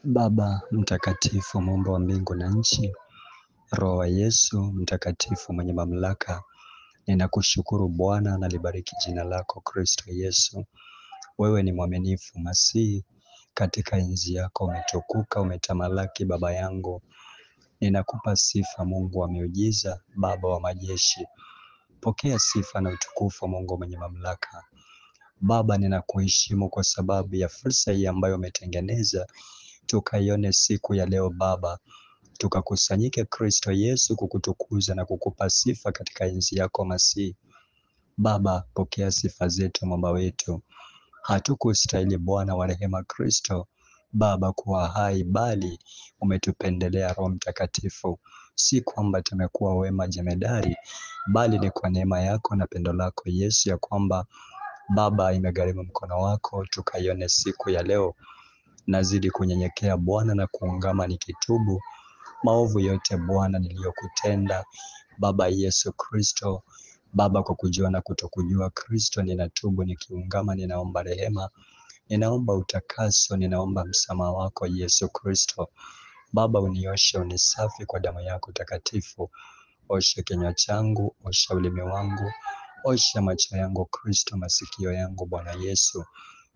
Baba mtakatifu, muumba wa mbingu na nchi, Roho wa Yesu mtakatifu mwenye mamlaka, ninakushukuru Bwana, nalibariki jina lako Kristo Yesu. Wewe ni mwaminifu Masihi, katika enzi yako umetukuka, umetamalaki Baba yangu. Ninakupa sifa Mungu wa miujiza, Baba wa majeshi. Pokea sifa na utukufu Mungu mwenye mamlaka. Baba, ninakuheshimu kwa sababu ya fursa hii ambayo umetengeneza tukaione siku ya leo Baba, tukakusanyike Kristo Yesu kukutukuza na kukupa sifa katika enzi yako Masihi. Baba, pokea sifa zetu Mwamba wetu. Hatukustahili Bwana wa rehema Kristo Baba kuwa hai, bali umetupendelea Roho Mtakatifu. Si kwamba tumekuwa wema jemedari, bali ni kwa neema yako na pendo lako Yesu, ya kwamba Baba imegharimu mkono wako tukaione siku ya leo. Nazidi kunyenyekea Bwana na kuungama nikitubu maovu yote Bwana niliyokutenda Baba Yesu Kristo. Baba, kwa kujua na kutokujua Kristo, ninatubu nikiungama, ninaomba rehema, ninaomba utakaso, ninaomba msamaha wako Yesu Kristo. Baba, unioshe, unisafi kwa damu yako takatifu. Osha kinywa changu, osha ulimi wangu, osha macho yangu Kristo, masikio yangu Bwana Yesu.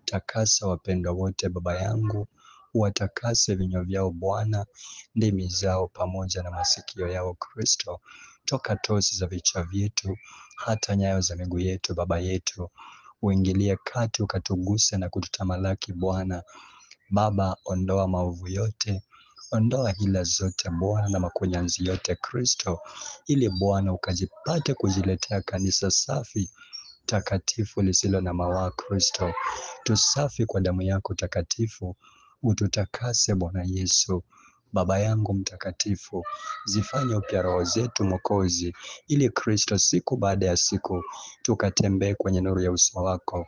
Takasa wapendwa wote Baba yangu, watakase vinywa vyao Bwana, ndimi zao pamoja na masikio yao Kristo, toka tosi za vichwa vyetu hata nyayo za miguu yetu Baba yetu. Uingilie kati, ukatuguse na kututamalaki Bwana. Baba, ondoa maovu yote, ondoa hila zote Bwana na makunyanzi yote Kristo, ili Bwana ukajipate kujiletea kanisa safi takatifu lisilo na mawaa Kristo. Tusafi kwa damu yako takatifu, ututakase Bwana Yesu. Baba yangu mtakatifu, zifanye upya roho zetu Mwokozi, ili Kristo siku baada ya siku tukatembee kwenye nuru ya uso wako.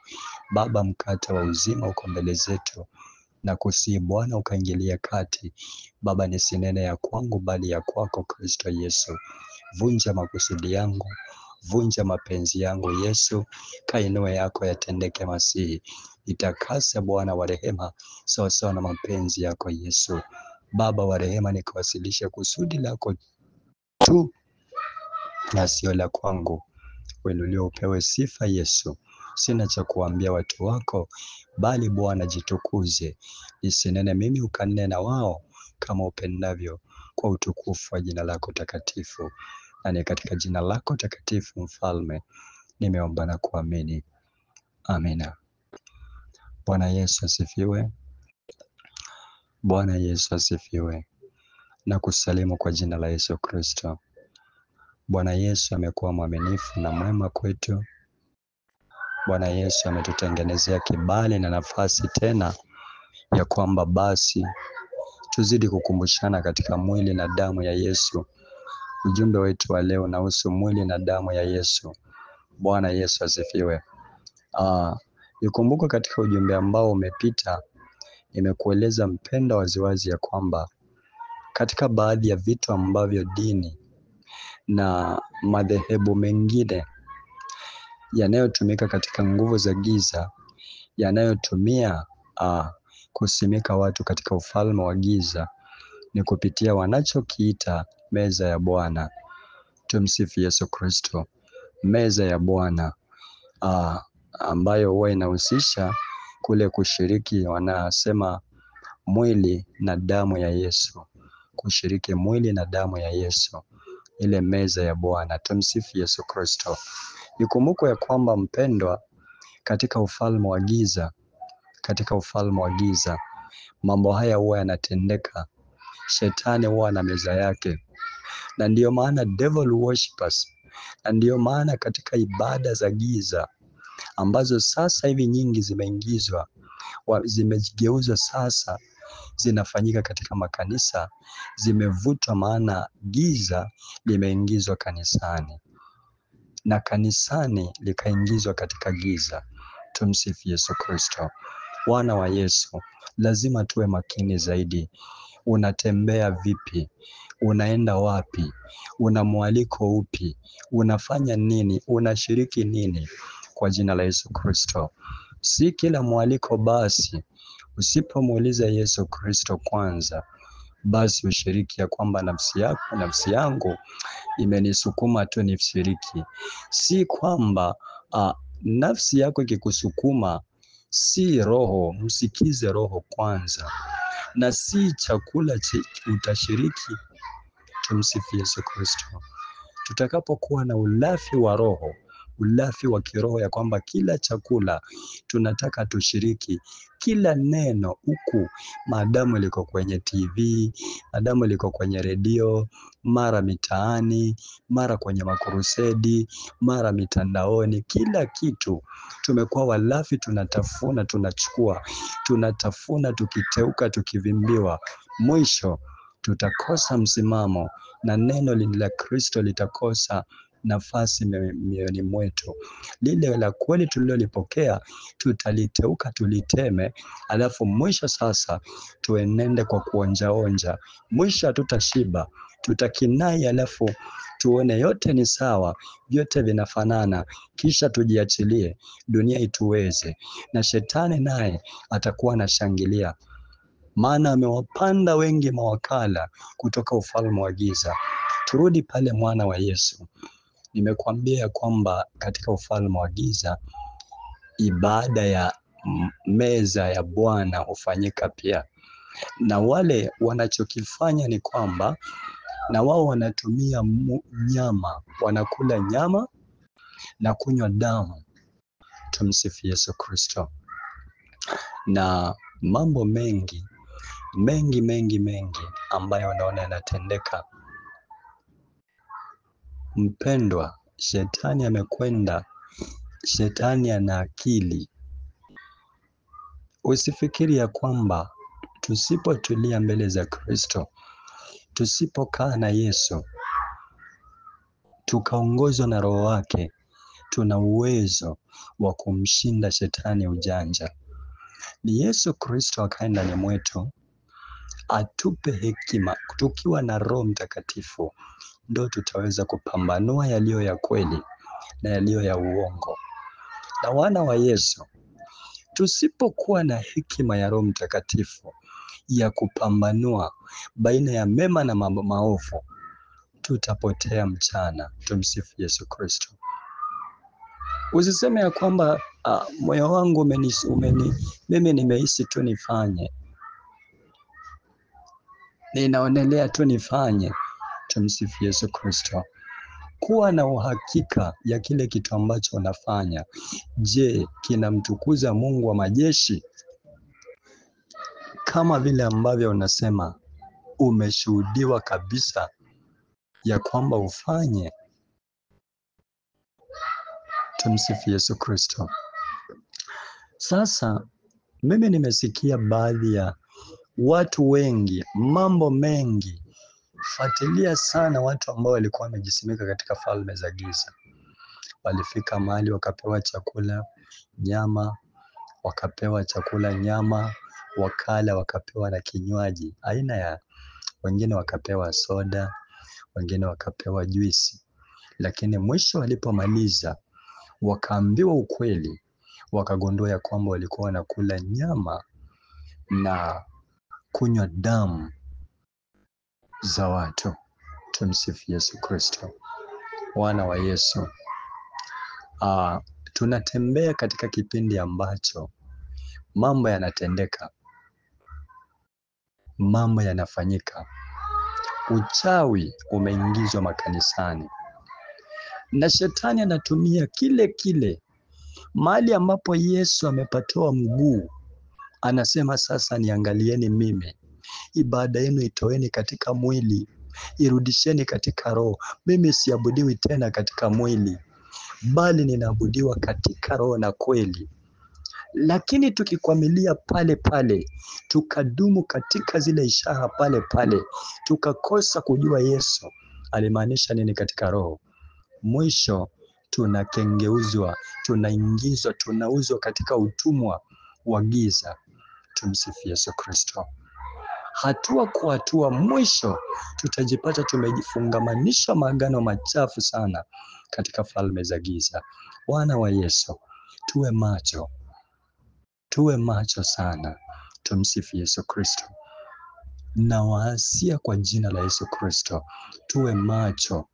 Baba, mkate wa uzima uko mbele zetu, na kusihi Bwana ukaingilia kati. Baba, nisinene ya kwangu bali ya kwako Kristo Yesu. Vunja makusudi yangu, vunja mapenzi yangu Yesu, kainue yako yatendeke Masihi. Itakase Bwana wa rehema, sawa sawa na mapenzi yako Yesu. Baba wa rehema, nikawasilishe kusudi lako tu na sio la kwangu. Uinuliwe, upewe sifa Yesu. Sina cha kuambia watu wako, bali Bwana jitukuze. Nisinene mimi, ukanene na wao kama upendavyo, kwa utukufu wa jina lako takatifu. Na ni katika jina lako takatifu Mfalme nimeomba na kuamini, amina. Bwana Yesu asifiwe. Bwana Yesu asifiwe. Na kusalimu kwa jina la Yesu Kristo. Bwana Yesu amekuwa mwaminifu na mwema kwetu. Bwana Yesu ametutengenezea kibali na nafasi tena ya kwamba basi tuzidi kukumbushana katika mwili na damu ya Yesu. Ujumbe wetu wa leo unahusu mwili na damu ya Yesu. Bwana Yesu asifiwe. Ikumbuke katika ujumbe ambao umepita, nimekueleza mpenda waziwazi ya kwamba katika baadhi ya vitu ambavyo dini na madhehebu mengine yanayotumika katika nguvu za giza, yanayotumia kusimika watu katika ufalme wa giza, ni kupitia wanachokiita meza ya Bwana. Tumsifu Yesu Kristo. Meza ya Bwana ambayo huwa inahusisha kule kushiriki, wanasema mwili na damu ya Yesu, kushiriki mwili na damu ya Yesu, ile meza ya Bwana. Tumsifu Yesu Kristo. Ikumbukwe ya kwamba mpendwa, katika ufalme wa giza, mambo haya huwa yanatendeka. Shetani huwa na meza yake, na ndiyo maana devil worshippers, na ndiyo maana katika ibada za giza ambazo sasa hivi nyingi zimegeuzwa sasa zinafanyika katika makanisa, zimevutwa, maana giza limeingizwa kanisani na kanisani likaingizwa katika giza. Tumsifu Yesu Kristo. Wana wa Yesu, lazima tuwe makini zaidi. Unatembea vipi? Unaenda wapi? Una mwaliko upi? Unafanya nini? Unashiriki nini? Kwa jina la Yesu Kristo, si kila mwaliko basi Usipomuuliza Yesu Kristo kwanza, basi ushiriki ya kwamba nafsi yangu imenisukuma tu nishiriki. Si kwamba nafsi yako ikikusukuma, si roho, msikize roho kwanza, na si chakula utashiriki. Tumsifu Yesu Kristo. Tutakapokuwa na ulafi wa roho, ulafi wa kiroho, ya kwamba kila chakula tunataka tushiriki, kila neno huku, maadamu liko kwenye TV, maadamu liko kwenye redio, mara mitaani, mara kwenye makurusedi, mara mitandaoni, kila kitu tumekuwa walafi. Tunatafuna, tunachukua, tunatafuna, tukiteuka, tukivimbiwa, mwisho tutakosa msimamo na neno la Kristo litakosa nafasi mioyoni mwetu. Lile la kweli tulilolipokea tutaliteuka, tuliteme, alafu mwisho sasa tuenende kwa kuonjaonja. Mwisho hatutashiba, tutakinai, alafu tuone yote ni sawa, vyote vinafanana, kisha tujiachilie, dunia ituweze, na shetani naye atakuwa anashangilia, maana amewapanda wengi mawakala kutoka ufalme wa giza. Turudi pale mwana wa Yesu. Nimekuambia kwamba katika ufalme wa giza ibada ya meza ya Bwana hufanyika pia, na wale wanachokifanya ni kwamba na wao wanatumia nyama, wanakula nyama na kunywa damu. Tumsifu Yesu Kristo. Na mambo mengi ambayo unaona yanatendeka. Mpendwa, shetani amekwenda, shetani ana akili. Usifikiri ya kwamba tusipotulia mbele za Kristo, tusipokaa na Yesu, tukaongozwa na Roho wake, tuna uwezo wa kumshinda shetani ujanja. Ni Yesu Kristo akae ndani mwetu, atupe hekima. Tukiwa na Roho Mtakatifu ndio tutaweza kupambanua yaliyo ya kweli na yaliyo ya uongo. Na wana wa Yesu, tusipokuwa na hekima ya Roho Mtakatifu ya kupambanua baina ya mema na maovu, tutapotea mchana. Tumsifu Yesu Kristo. Usiseme ya kwamba moyo wangu mimi nimehisi tu nifanye, ninaonelea tu nifanye. Tumsifu Yesu Kristo. Kuwa na uhakika ya kile kitu ambacho unafanya. Je, kinamtukuza Mungu wa majeshi? Kama vile ambavyo unasema umeshuhudiwa kabisa ya kwamba ufanye. Tumsifu Yesu Kristo. Sasa mimi nimesikia baadhi ya watu wengi, mambo mengi. Fuatilia sana watu ambao walikuwa wamejisimika katika falme za giza. Walifika mahali wakapewa chakula nyama, wakapewa chakula nyama, wakala, wakapewa na kinywaji aina ya, wengine wakapewa soda, wengine wakapewa juisi. Lakini mwisho walipomaliza, wakaambiwa ukweli, wakagundua ya kwamba walikuwa wanakula nyama na kunywa damu za watu. Tumsifu Yesu Kristo. Wana wa Yesu, tunatembea katika kipindi ambacho mambo yanatendeka, mambo yanafanyika. Uchawi umeingizwa makanisani, na shetani anatumia kile mahali ambapo Yesu amepatoa mguu, anasema sasa niangalieni mimi. Ibada yenu itoeni katika mwili, irudisheni katika roho. Mimi siabudiwi tena katika mwili, bali ninaabudiwa katika roho na kweli. Lakini tukikwamilia pale pale, tukadumu katika zile ishara pale pale, tukakosa kujua Yesu alimaanisha nini katika roho, mwisho tunakengeuzwa, tunaingizwa, tunauzwa katika utumwa wa giza. Tumsifu Yesu Kristo. Hatua kwa hatua, mwisho tutajipata tumejifungamanisha maagano machafu sana katika falme za giza. Wana wa Yesu, tuwe macho sana. Tumsifu Yesu Kristo. Na waasia kwa jina la Yesu Kristo, tuwe macho,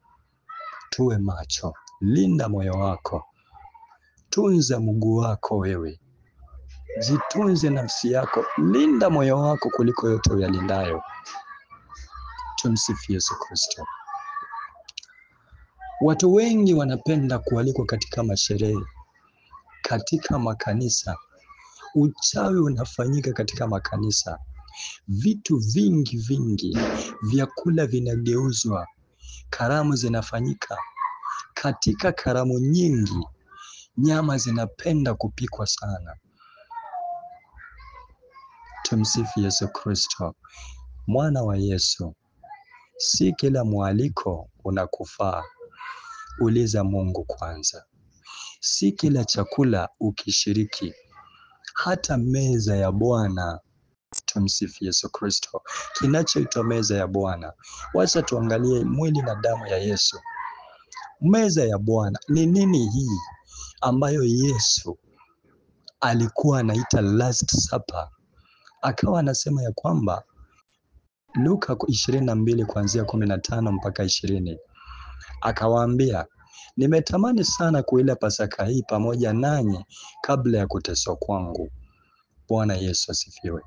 tuwe macho. Linda moyo wako, tunza mguu wako wewe, jitunze nafsi yako, linda moyo wako kuliko yote uyalindayo. Tumsifu Yesu Kristo. Watu wengi wanapenda kualikwa katika masherehe, katika makanisa. Uchawi unafanyika katika makanisa. Vitu vingi, vyakula vinageuzwa, karamu zinafanyika. Katika karamu nyingi, nyama zinapenda kupikwa sana. Tumsifu Yesu Kristo. Mwana wa Yesu, si kila mwaliko unakufaa. Uliza Mungu kwanza. Si kila chakula ukishiriki, hata meza ya Bwana. Tumsifu Yesu Kristo. Kinachoitwa meza ya Bwana, wacha tuangalie mwili na damu ya Yesu. Meza ya Bwana ni nini hii ambayo Yesu alikuwa anaita last supper? Akawa anasema ya kwamba Luka 22 kuanzia 15 mpaka 20, akawaambia, nimetamani sana kuila Pasaka hii pamoja nanyi kabla ya kuteswa kwangu. Bwana Yesu asifiwe.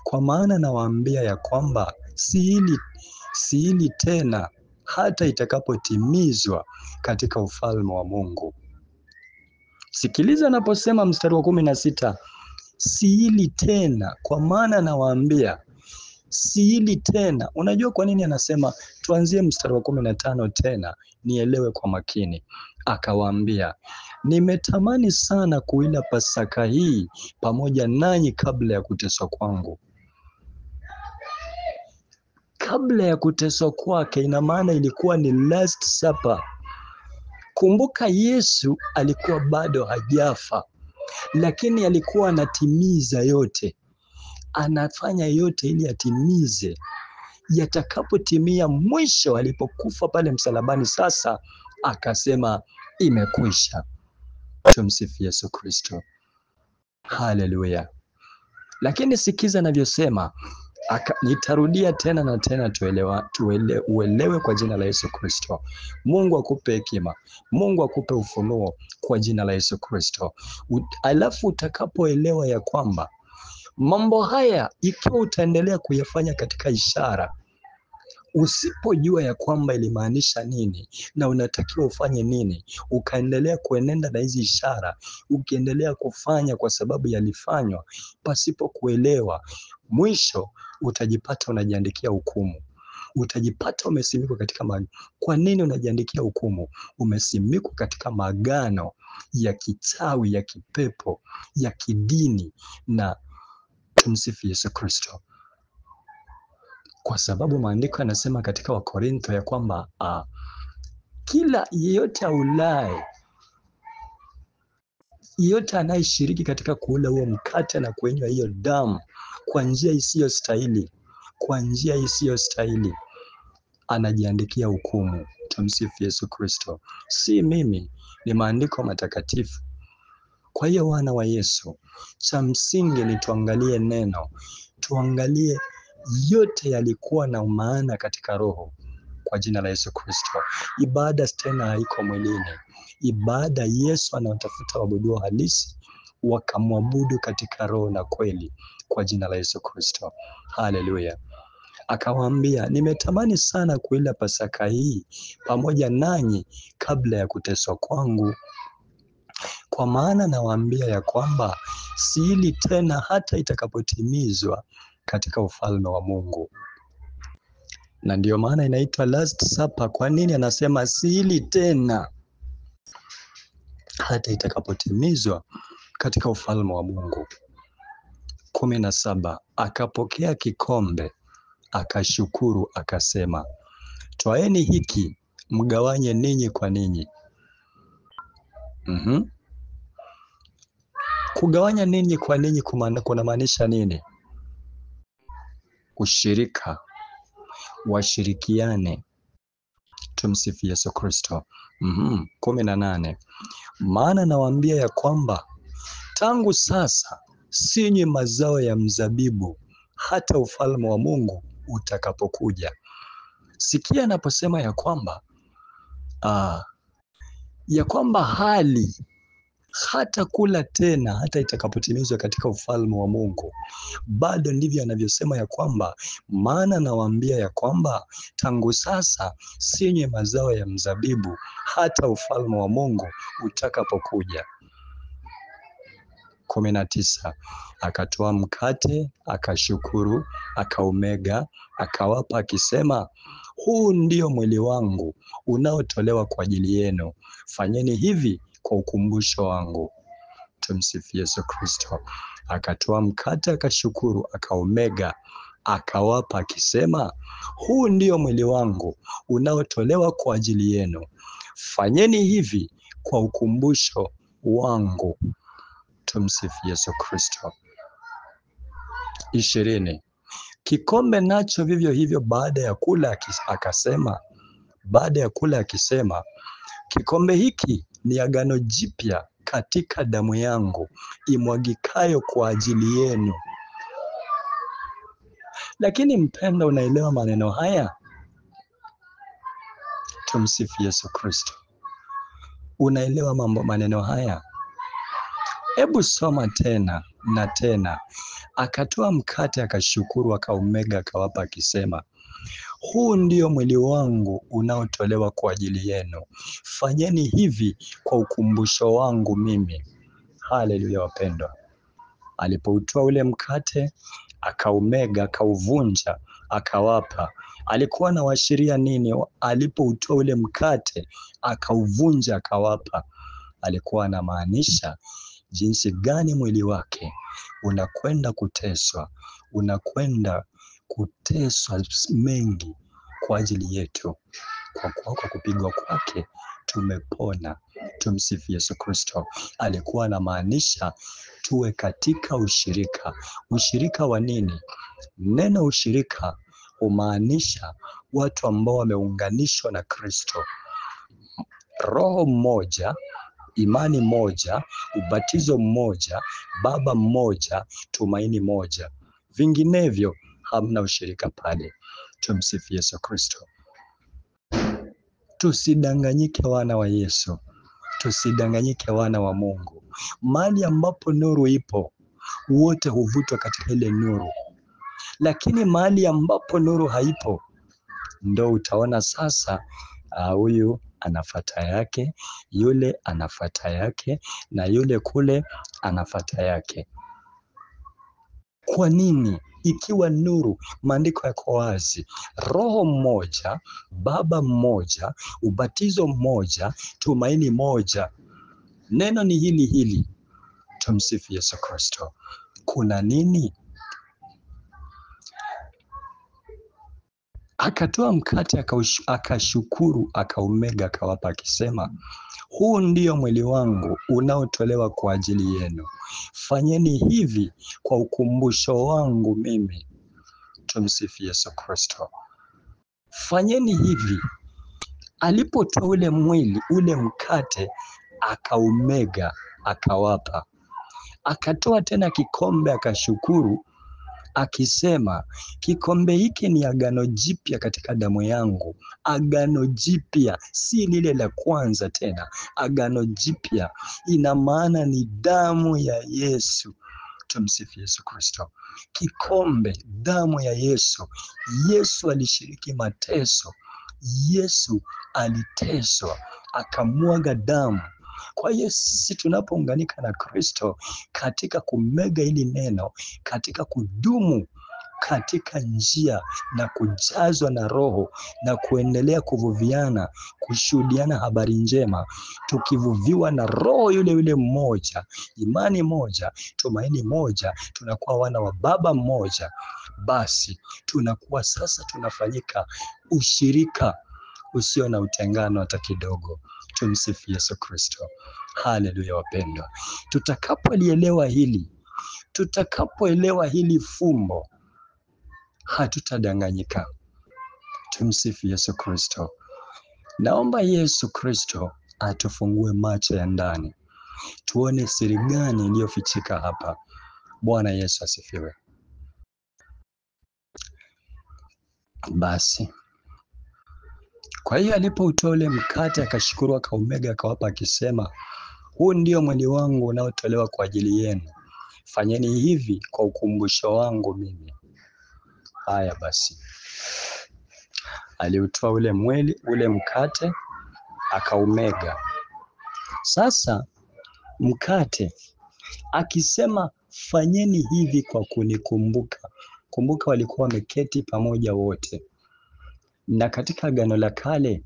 Kwa maana nawaambia ya kwamba siili tena hata itakapotimizwa katika ufalme wa Mungu. Sikiliza anaposema mstari wa 16, siili tena, kwa maana nawaambia siili tena. Unajua kwa nini anasema? Tuanzie mstari wa 15 tena, nielewe kwa makini. Akawaambia, nimetamani sana kuila Pasaka hii pamoja nanyi kabla ya kuteswa kwangu. Kabla ya kuteswa kwake, ina maana ilikuwa ni last supper. Kumbuka Yesu alikuwa bado hajafa, lakini alikuwa anatimiza yote. Anafanya yote ili atimize. Yatakapotimia mwisho, alipokufa pale msalabani, sasa akasema imekwisha. Tumsifu Yesu Kristo. Haleluya. Lakini sikiza anavyosema, nitarudia tena na tena, uelewe kwa jina la Yesu Kristo. Mungu akupe hekima, Mungu akupe ufunuo kwa jina la Yesu Kristo. Alafu utakapoelewa ya kwamba mambo haya, ikiwa utaendelea kuyafanya katika ishara, usipojua ya kwamba ilimaanisha nini na unatakiwa ufanye nini, ukaendelea kuenenda na hizi ishara, ukiendelea kufanya kwa sababu yalifanywa pasipo kuelewa, mwisho utajipata unajiandikia hukumu. Utajipata umesimikwa katika Kwa nini unajiandikia hukumu? Umesimikwa katika maagano ya kichawi, ya kipepo, ya kidini. Na tumsifu Yesu Kristo. Kwa sababu maandiko yanasema katika Wakorintho ya kwamba kila yeyote aulaye, yeyote anayeshiriki katika kula huo mkate na kunywa hiyo damu kwa njia isiyostahili, anajiandikia hukumu. Tumsifu Yesu Kristo. Si mimi, ni maandiko matakatifu. Kwa hiyo wana wa Yesu, cha msingi ni tuangalie neno, tuangalie yote yalikuwa na maana katika roho, kwa jina la Yesu Kristo. Ibada tena haiko mwilini. Ibada, Yesu anatafuta waabudu halisi, wakamwabudu katika roho na kweli, kwa jina la Yesu Kristo. Haleluya. Akawaambia, nimetamani sana kuila Pasaka hii pamoja nanyi kabla ya kuteswa kwangu. Kwa maana nawaambia ya kwamba siili tena hata itakapotimizwa katika ufalme wa Mungu. Na ndiyo maana inaitwa last supper. Kwa nini anasema siili tena hata itakapotimizwa katika ufalme wa Mungu? 17, akapokea kikombe, akashukuru, akasema, twaeni hiki mgawanye ninyi kwa ninyi. Kugawanya ninyi kwa ninyi kunamaanisha nini? Ushirika, washirikiane. Tumsifu Yesu Kristo. 18, maana nawaambia ya kwamba tangu sasa sinywi mazao ya mzabibu hata ufalme wa Mungu utakapokuja. Sikia anaposema ya kwamba hali hata kula tena hata itakapotimizwa katika ufalme wa Mungu. Bado ndivyo anavyosema ya kwamba, maana nawaambia ya kwamba tangu sasa sinywi mazao ya mzabibu hata ufalme wa Mungu utakapokuja. 19. Akatoa mkate, akashukuru, akaumega, akawapa akisema, huu ndio mwili wangu unaotolewa kwa ajili yenu. Fanyeni hivi kwa ukumbusho wangu. Tumsifu Yesu Kristo. Akatoa mkate, akashukuru, akaumega, akawapa akisema, huu ndio mwili wangu unaotolewa kwa ajili yenu. Fanyeni hivi kwa ukumbusho wangu. Tumsifu Yesu Kristo. 20. Kikombe nacho vivyo hivyo baada ya kula akisema, kikombe hiki ni agano jipya katika damu yangu imwagikayo kwa ajili yenu. Lakini mpendwa, unaelewa maneno haya? Tumsifu Yesu Kristo. Unaelewa maneno haya? Hebu soma tena na tena. Akatoa mkate, akashukuru, akaumega, akawapa akisema, huu ndio mwili wangu unaotolewa kwa ajili yenu. Fanyeni hivi kwa ukumbusho wangu mimi. Haleluya wapendwa. Alipoutoa ule mkate, akaumega, akauvunja, akawapa. Alikuwa anawaashiria nini? Alipoutoa ule mkate, akauvunja, akawapa. Alikuwa anamaanisha jinsi gani mwili wake unakwenda kuteswa, mengi kwa ajili yetu. Kwa kupigwa kwake tumepona. Tumsifu Yesu Kristo. Alikuwa anamaanisha tuwe katika ushirika. Ushirika wa nini? Neno ushirika humaanisha watu ambao wameunganishwa na Kristo. Roho mmoja, imani moja, ubatizo mmoja, Baba mmoja, tumaini moja. Vinginevyo hamna ushirika pale. Tumsifu Yesu Kristo. Tusidanganyike wana wa Yesu. Tusidanganyike wana wa Mungu. Mahali ambapo nuru ipo, wote huvutwa katika ile nuru. Lakini mahali ambapo nuru haipo, ndo utaona sasa huyu anafuata yake, yule anafuata yake, na yule kule anafuata yake. Kwa nini? Ikiwa nuru, maandiko yako wazi, roho mmoja, Baba mmoja, ubatizo mmoja, tumaini moja. Neno ni hili. Tumsifu Yesu Kristo. Kuna nini? Akatoa mkate, akashukuru, akaumega, akawapa akisema, huu ndio mwili wangu unaotolewa kwa ajili yenu. Fanyeni hivi kwa ukumbusho wangu mimi. Tumsifu Yesu Kristo. Fanyeni hivi. Alipotoa ule mkate, akaumega, akawapa. Akatoa tena kikombe, akashukuru, akisema, kikombe hiki ni agano jipya katika damu yangu. Agano jipya, si lile la kwanza tena. Agano jipya ina maana ni damu ya Yesu. Tumsifu Yesu Kristo. Kikombe, damu ya Yesu. Yesu alishiriki mateso. Yesu aliteswa, akamwaga damu. Kwa hiyo sisi tunapounganika na Kristo katika kumega hili neno, katika kudumu katika njia na kujazwa na Roho na kuendelea kuvuviana, kushuhudiana habari njema, tukivuviwa na Roho yule mmoja, imani moja, tumaini moja, tunakuwa wana wa Baba mmoja, basi tunakuwa sasa tunafanyika ushirika usio na utengano hata kidogo. Tumsifu Yesu Kristo. Haleluya wapendwa. Tutakapoelewa hili fumbo, hatutadanganyika. Tumsifu Yesu Kristo. Naomba Yesu Kristo atufungue macho ya ndani, tuone siri gani iliyofichika hapa. Bwana Yesu asifiwe. Basi kwa hiyo alipoutoa ule mkate akashukuru, akaumega, akawapa akisema, huu ndio mwili wangu unaotolewa kwa ajili yenu, fanyeni hivi kwa ukumbusho wangu mimi. Haya basi, aliutoa ule mkate akaumega. Sasa mkate akisema fanyeni hivi kwa kunikumbuka. Kumbuka walikuwa wameketi pamoja wote, na katika Agano la Kale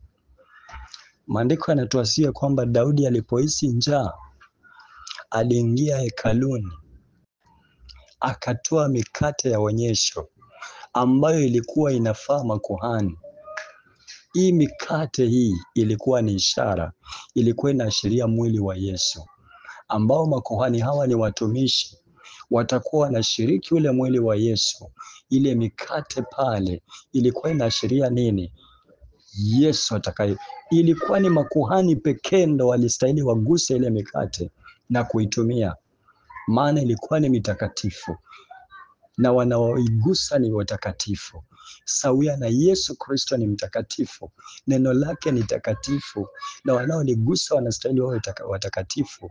maandiko yanatuasia kwamba Daudi alipohisi njaa aliingia hekaluni akatoa mikate ya onyesho ambayo ilikuwa inafaa makuhani. Hii mikate hii ilikuwa ni ishara, ilikuwa inaashiria mwili wa Yesu, ambao makuhani hawa ni watumishi, watakuwa wanashiriki ule mwili wa Yesu. Ile mikate pale ilikuwa inaashiria nini? Yesu atakaye. Ilikuwa ni makuhani pekee ndo walistahili waguse ile mikate na kuitumia, maana ilikuwa ni mitakatifu na wanaoigusa ni watakatifu. Sawia na Yesu Kristo ni mtakatifu, neno lake ni takatifu, na wanaoligusa wanastahili wawe watakatifu.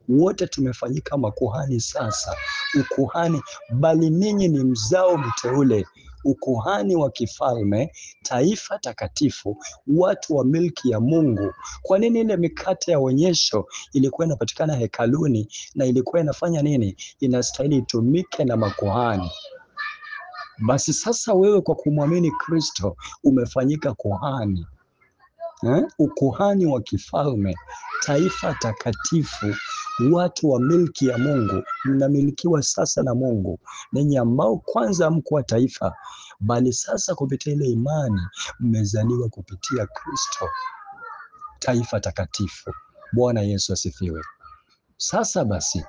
Wote tumefanyika makuhani sasa, ukuhani, bali ninyi ni mzao mteule, ukuhani wa kifalme, taifa takatifu, watu wa milki ya Mungu. Kwa nini ile mikate ya onyesho ilikuwa inapatikana hekaluni na ilikuwa inafanya nini? Inastahili itumike na makuhani. Basi sasa wewe kwa kumwamini Kristo umefanyika kuhani, ukuhani wa kifalme, taifa takatifu, watu wa milki ya Mungu. Mnamilikiwa sasa na Mungu, ninyi ambao kwanza mkuwa taifa, bali sasa kupitia ile imani mmezaliwa kupitia Kristo, taifa takatifu. Bwana Yesu asifiwe. Sasa basi,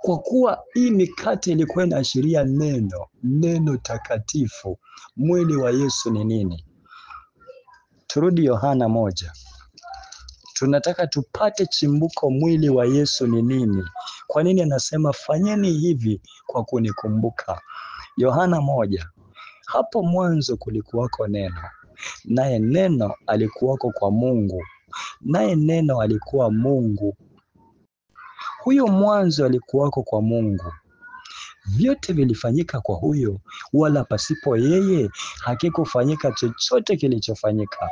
kwa kuwa hii mikate ilikuwa inaashiria neno takatifu, mwili wa Yesu ni nini? Turudi Yohana 1. Tunataka tupate chimbuko, mwili wa Yesu ni nini? Kwa nini anasema fanyeni hivi kwa kunikumbuka? Yohana 1. Hapo mwanzo kulikuwako neno, naye neno alikuwako kwa Mungu, naye neno alikuwa Mungu. Huyo mwanzo alikuwako kwa Mungu. Vyote vilifanyika kwa huyo, wala pasipo yeye hakikufanyika chochote kilichofanyika.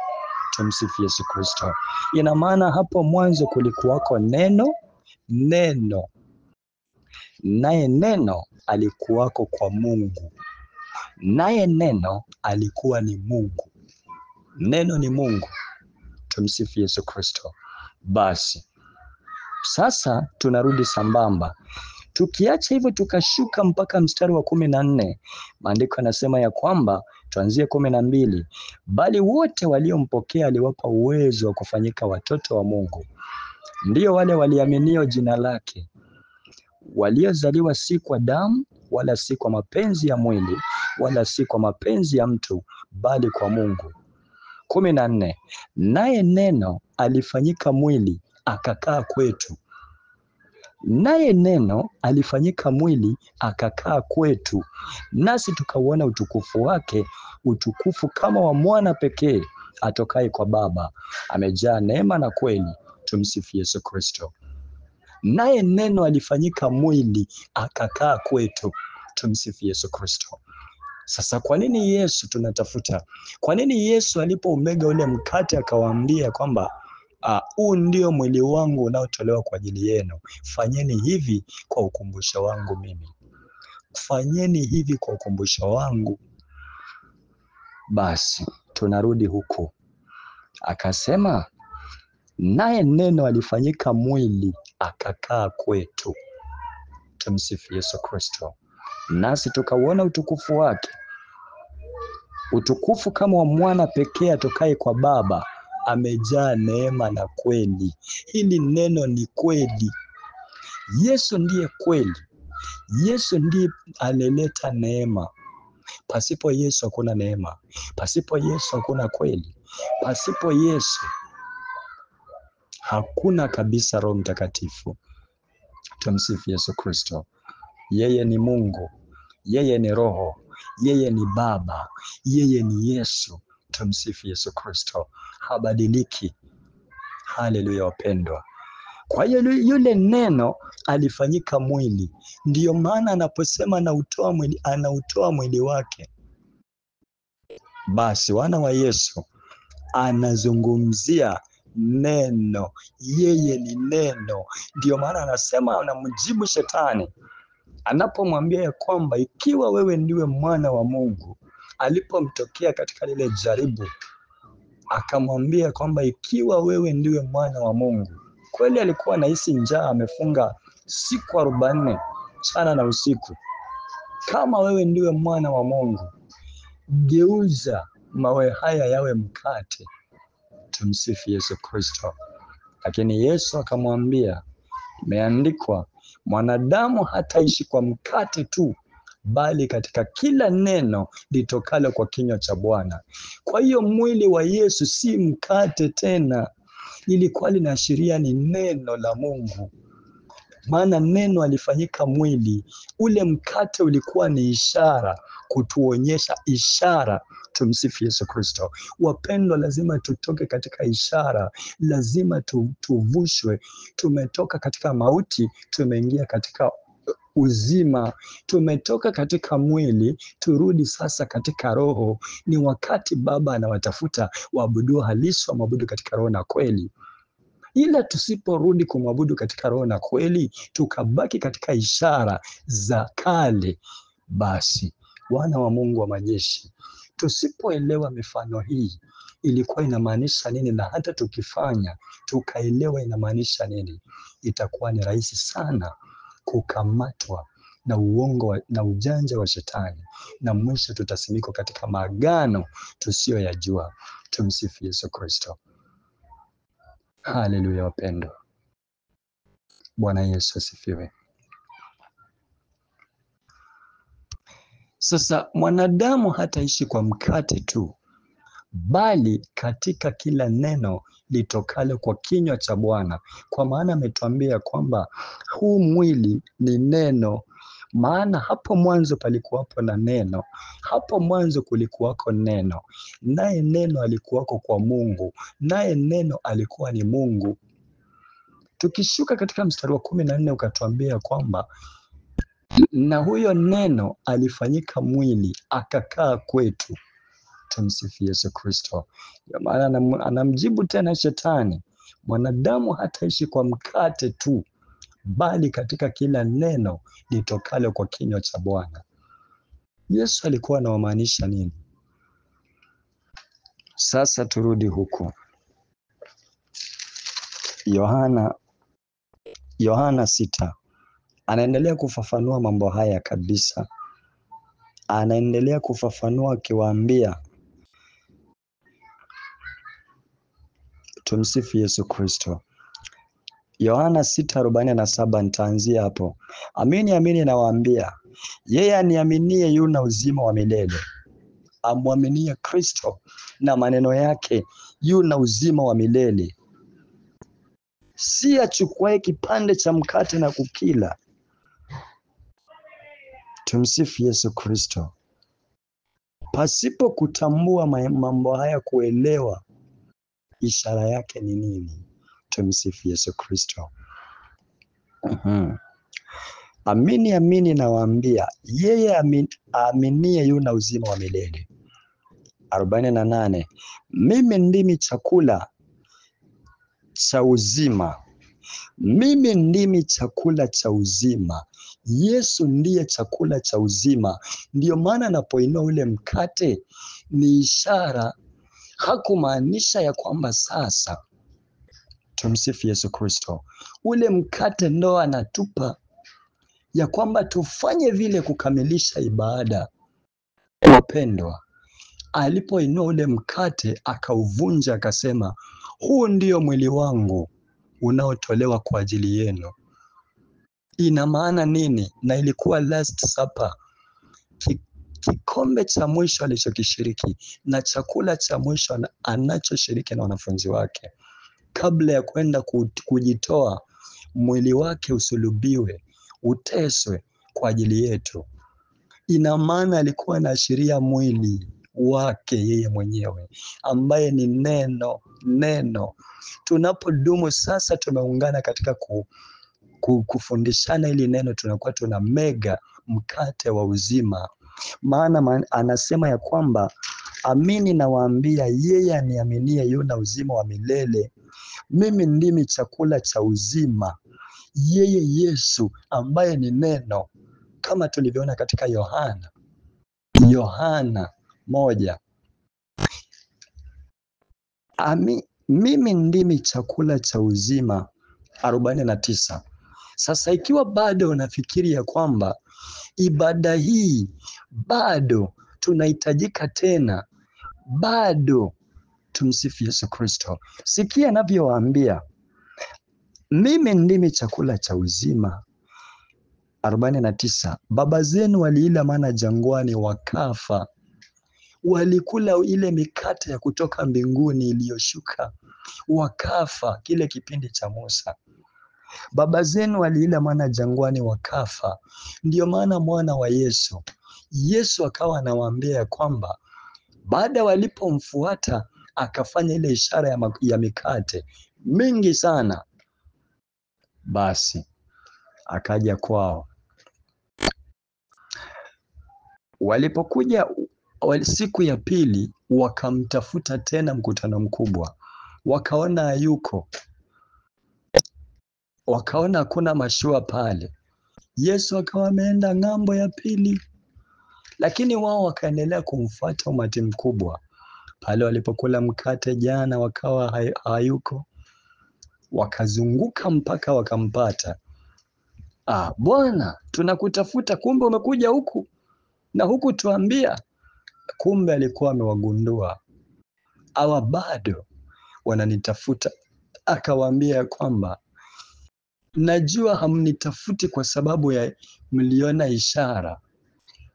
Tumsifu Yesu Kristo. Ina maana hapo mwanzo kulikuwako neno, naye neno alikuwako kwa Mungu, naye neno alikuwa ni Mungu. Neno ni Mungu. Tumsifu Yesu Kristo. Basi sasa tunarudi sambamba. Tukiacha hivyo tukashuka mpaka mstari wa 14, maandiko yanasema ya kwamba, tuanzie 12, bali wote waliompokea aliwapa uwezo wa kufanyika watoto wa Mungu, ndio wale waliaminio jina lake, waliozaliwa si kwa damu wala si kwa mapenzi ya mwili wala si kwa mapenzi ya mtu, bali kwa Mungu. 14, naye neno alifanyika mwili akakaa kwetu. Naye neno alifanyika mwili akakaa kwetu, nasi tukauona utukufu wake, utukufu kama wa mwana pekee atokaye kwa Baba, amejaa neema na kweli. Tumsifu Yesu Kristo. Naye neno alifanyika mwili akakaa kwetu. Tumsifu Yesu Kristo. Sasa kwa nini Yesu tunatafuta? Kwa nini Yesu alipoumega ule mkate akawaambia kwamba huu ndio mwili wangu unaotolewa kwa ajili yenu, fanyeni hivi kwa ukumbusho wangu mimi. Fanyeni hivi kwa ukumbusho wangu. Basi tunarudi huku, akasema naye neno alifanyika mwili akakaa kwetu. Tumsifu Yesu Kristo. Nasi tukauona utukufu wake, utukufu kama wa mwana pekee atokaye kwa Baba, amejaa neema na kweli. Hili neno ni kweli. Yesu ndiye kweli. Yesu ndiye alileta neema. Pasipo Yesu hakuna neema. Pasipo Yesu hakuna kweli. Pasipo Yesu hakuna kabisa Roho Mtakatifu. Tumsifu Yesu Kristo. Yeye ni Mungu, yeye ni Roho, yeye ni Baba, yeye ni Yesu. Tumsifu Yesu Kristo, habadiliki. Haleluya wapendwa. Kwa hiyo yule neno alifanyika mwili. Ndiyo maana anaposema anautoa mwili wake, basi wana wa Yesu anazungumzia neno. Yeye ni neno. Ndiyo maana anasema, anamjibu shetani anapomwambia ya kwamba ikiwa wewe ndiwe mwana wa Mungu. Alipomtokea katika lile jaribu, akamwambia kwamba ikiwa wewe ndiwe mwana wa Mungu. Kweli alikuwa anahisi njaa, amefunga siku 40 mchana na usiku. Kama wewe ndiwe mwana wa Mungu, geuza mawe haya yawe mkate. Tumsifu Yesu Kristo. Lakini Yesu akamwambia, imeandikwa, mwanadamu hataishi kwa mkate tu, bali katika kila neno litokalo kwa kinywa cha Bwana. Kwa hiyo mwili wa Yesu si mkate tena, ilikuwa linaashiria ni neno la Mungu. Maana neno alifanyika mwili. Ule mkate ulikuwa ni ishara, kutuonyesha ishara. Tumsifu Yesu Kristo. Wapendwa, lazima tutoke katika ishara, lazima tuvushwe. Tumetoka katika mauti, tumeingia katika uzima. Tumetoka katika mwili, turudi sasa katika roho. Ni wakati Baba anawatafuta waabudu halisi, waabudu katika roho na kweli. Ila tusiporudi kumwabudu katika roho na kweli, tukabaki katika ishara za kale, basi wana wa Mungu wa majeshi, tusipoelewa mifano hii ilikuwa inamaanisha nini, na hata tukifanya tukaelewa inamaanisha nini, itakuwa ni rahisi sana kukamatwa na uongo na ujanja wa shetani, na mwisho tutasimikwa katika maagano tusiyoyajua. Tumsifu Yesu Kristo. Haleluya wapendwa. Bwana Yesu asifiwe. Sasa mwanadamu hataishi kwa mkate tu, bali katika kila neno litokalo kwa kinywa cha Bwana. Kwa maana ametuambia kwamba huu mwili ni neno. Maana hapo mwanzo palikuwapo na neno, hapo mwanzo kulikuwako neno, naye neno alikuwako kwa Mungu, naye neno alikuwa ni Mungu. Tukishuka katika mstari wa 14 ukatuambia kwamba na huyo neno alifanyika mwili akakaa kwetu. Tumsifu Yesu Kristo. Maana anamjibu tena shetani, mwanadamu hataishi kwa mkate tu, bali katika kila neno litokalo kwa kinywa cha Bwana. Yesu alikuwa anamaanisha nini? Sasa turudi huku Yohana 6. Anaendelea kufafanua mambo haya kabisa. Anaendelea kufafanua akiwaambia, tumsifu Yesu Kristo. Yohana 6:47, nitaanzia hapo. Amini amini nawaambia, yeye aniaminie yuna uzima wa milele. Amwaminie Kristo na maneno yake yuna uzima wa milele. Si achukuaye kipande cha mkate na kukila. Tumsifu Yesu Kristo. Pasipo kutambua mambo haya, kuelewa ishara yake ni nini. Tumsifu Yesu Kristo. Amini amini nawaambia, yeye aaminie yuna uzima wa milele. 48. Mimi ndimi chakula cha uzima. Mimi ndimi chakula cha uzima. Yesu ndiye chakula cha uzima. Ndiyo maana anapoinua ule mkate ni ishara, hakumaanisha ya kwamba sasa. Tumsifu Yesu Kristo. Ule mkate ndo anatupa ya kwamba tufanye vile kukamilisha ibada. Wapendwa, alipoinua ule mkate akauvunja akasema, huu ndio mwili wangu unaotolewa kwa ajili yenu. Ina maana nini? Na ilikuwa last supper, kikombe cha mwisho alichokishiriki na chakula cha mwisho anachoshiriki na wanafunzi wake kabla ya kwenda kujitoa, mwili wake usulubiwe, uteswe, kwa ajili yetu. Ina maana alikuwa anaashiria mwili wake yeye mwenyewe ambaye ni neno. Tunapodumu sasa, tumeungana katika kufundishana ili neno, tunakuwa tuna mega mkate wa uzima. Maana anasema ya kwamba amini nawaambia, yeye aniaminie yuna uzima wa milele. Mimi ndimi chakula cha uzima. Yeye Yesu ambaye ni neno, kama tulivyoona katika Yohana 1. Mimi ndimi chakula cha uzima 49. Sasa ikiwa bado unafikiri ya kwamba ibada hii bado tunahitajika tena, bado tumsifu Yesu Kristo. Sikia anavyowaambia, mimi ndimi chakula cha uzima 49. Baba zenu waliila mana jangwani wakafa. Walikula ile mikate ya kutoka mbinguni iliyoshuka wakafa, kile kipindi cha Musa. Baba zenu waliila mana jangwani wakafa. Ndio maana mwana wa Yesu akawa anawaambia ya kwamba baada walipomfuata akafanya ile ishara ya mikate mingi sana, basi akaja kwao. Walipokuja siku ya pili, wakamtafuta tena mkutano mkubwa, wakaona hayuko, wakaona hakuna mashua pale. Yesu akawa ameenda ng'ambo ya pili, lakini wao wakaendelea kumfuata umati mkubwa. Pale walipokula mkate jana wakawa hayuko, wakazunguka mpaka wakampata. Bwana, tunakutafuta, kumbe umekuja huku na huku tuambia. Kumbe alikuwa amewagundua hawa bado wananitafuta. Akawaambia ya kwamba najua hamnitafuti kwa sababu ya mliona ishara,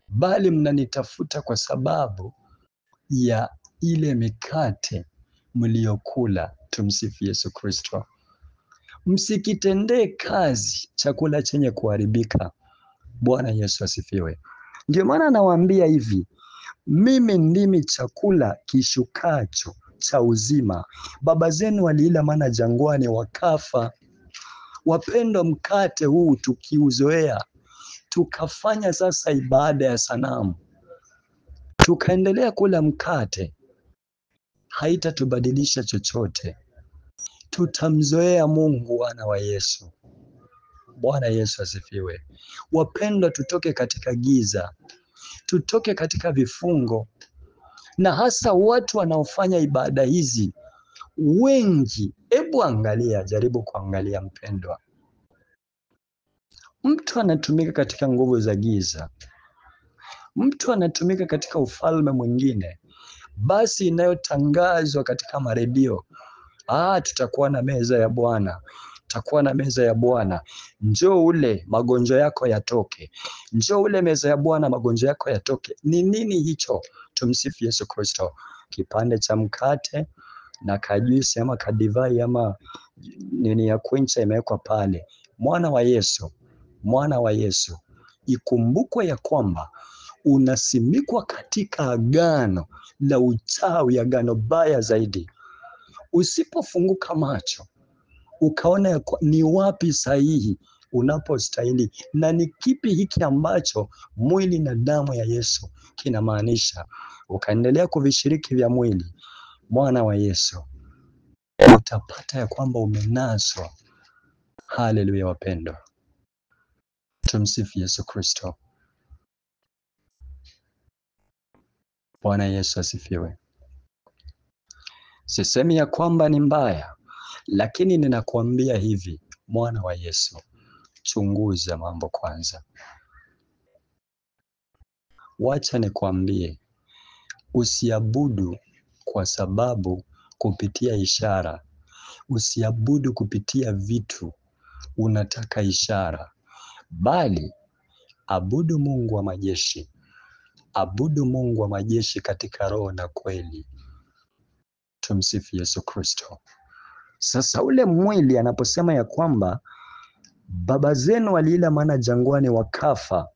bali mnanitafuta kwa sababu ya ile mikate mliokula. Tumsifu Yesu Kristo. Msikitendee kazi chakula chenye kuharibika. Bwana Yesu asifiwe. Ndio maana anawaambia hivi, mimi ndimi chakula kishukacho cha uzima. Baba zenu waliila mana jangwani wakafa. Wapendwa, mkate huu tukiuzoea, tukafanya sasa ibada ya sanamu, tukaendelea kula mkate, haitatubadilisha chochote. Tutamzoea Mungu wana wa Yesu. Bwana Yesu asifiwe. Wapendwa, tutoke katika giza, tutoke katika vifungo. Na hasa watu wanaofanya ibada hizi wengi, hebu angalia, jaribu kuangalia mpendwa, mtu anatumika katika nguvu za giza, mtu anatumika katika ufalme mwingine, basi inayotangazwa katika maredio, tutakuwa na meza ya Bwana, tutakuwa na meza ya Bwana, njoo ule magonjwa yako yatoke, njoo ule meza ya Bwana magonjwa yako yatoke. Ni nini hicho? Tumsifu Yesu Kristo. Kipande cha mkate na kajuisi ama kadivai ama nini ya kwencha imewekwa pale. Mwana wa Yesu, ikumbukwe ya kwamba unasimikwa katika agano la uchawi, agano baya zaidi. Usipofunguka macho ukaona ni wapi sahihi unapostahili na ni kipi hiki ambacho mwili na damu ya Yesu kinamaanisha, ukaendelea kuvishiriki vya mwili, mwana wa Yesu, utapata ya kwamba umenaswa. Haleluya wapendwa. Tumsifu Yesu Kristo. Bwana Yesu asifiwe. Sisemi ya kwamba ni mbaya, lakini ninakuambia hivi, mwana wa Yesu, chunguza mambo kwanza. Wacha nikwambie, usiabudu kwa sababu kupitia ishara, usiabudu kupitia vitu unataka ishara, bali abudu Mungu wa majeshi. Abudu Mungu wa majeshi katika roho na kweli. Tumsifu Yesu Kristo. Sasa ule mwili anaposema ya kwamba Baba zenu waliila mana jangwani wakafa.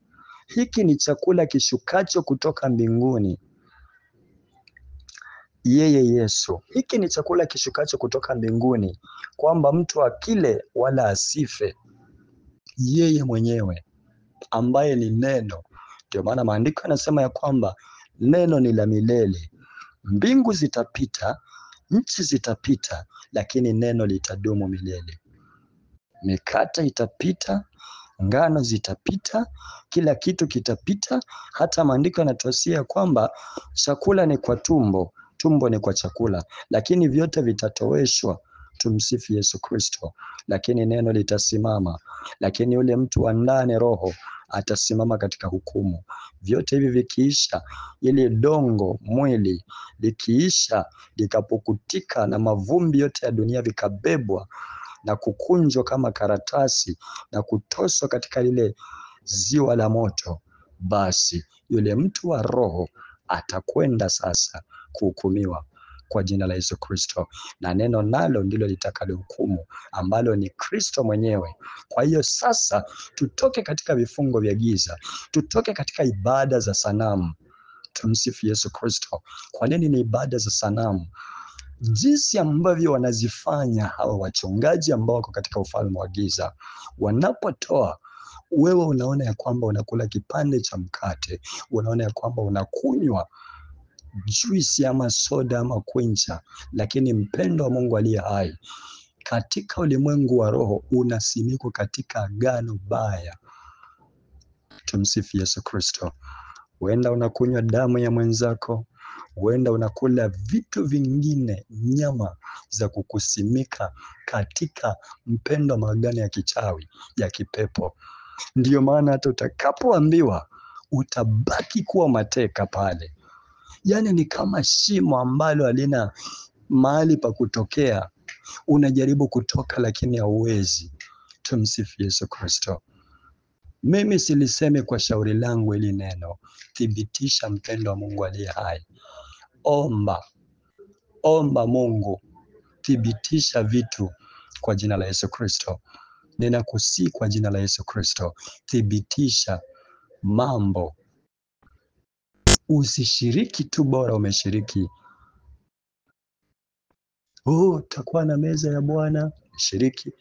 Hiki ni chakula kishukacho kutoka mbinguni. Yeye Yesu. Hiki ni chakula kishukacho kutoka mbinguni, kwamba mtu akile wala asife. Yeye mwenyewe ambaye ni neno. Ndio maana maandiko yanasema ya kwamba neno ni la milele. Mbingu zitapita, nchi zitapita, lakini neno litadumu milele. Mikate itapita, ngano zitapita, kila kitu kitapita. Hata maandiko yanatuhusia kwamba chakula ni kwa tumbo, tumbo ni kwa chakula, lakini vyote vitatoweshwa. Tumsifu Yesu Kristo. Lakini neno litasimama, lakini yule mtu wa ndani, roho, atasimama katika hukumu. Vyote hivi vikiisha, ili dongo mwili likiisha, likapukutika na mavumbi yote ya dunia vikabebwa na kukunjwa kama karatasi na kutoswa katika lile ziwa la moto, basi yule mtu wa roho atakwenda sasa kuhukumiwa kwa jina la Yesu Kristo, na neno nalo ndilo litakalohukumu, ambalo ni Kristo mwenyewe. Kwa hiyo sasa tutoke katika vifungo vya giza, tutoke katika ibada za sanamu. Tumsifu Yesu Kristo. Kwa nini ni ibada za sanamu? Jinsi ambavyo wanazifanya hawa wachungaji ambao wako katika ufalme wa giza, wanapotoa, wewe unaona ya kwamba unakula kipande cha mkate, unaona ya kwamba unakunywa juisi ama soda ama kwencha, lakini mpendo wa Mungu aliye hai, katika ulimwengu wa roho unasimikwa katika agano baya. Tumsifu Yesu Kristo. Huenda unakunywa damu ya mwenzako, huenda unakula vitu vingine, nyama za kukusimika katika mpendo wa maagano ya kichawi, ya kipepo. Ndiyo maana hata utakapoambiwa, utabaki kuwa mateka pale. Yaani ni kama shimo ambalo halina mahali pa kutokea. Unajaribu kutoka lakini hauwezi. Tumsifu Yesu Kristo. Mimi silisemi kwa shauri langu ili neno. Thibitisha mpendo wa Mungu aliye hai. Omba Mungu. Thibitisha vitu kwa jina la Yesu Kristo. Ninakusihi kwa jina la Yesu Kristo. Thibitisha mambo. Usishiriki tu, bora umeshiriki. Utakuwa na meza ya Bwana, shiriki.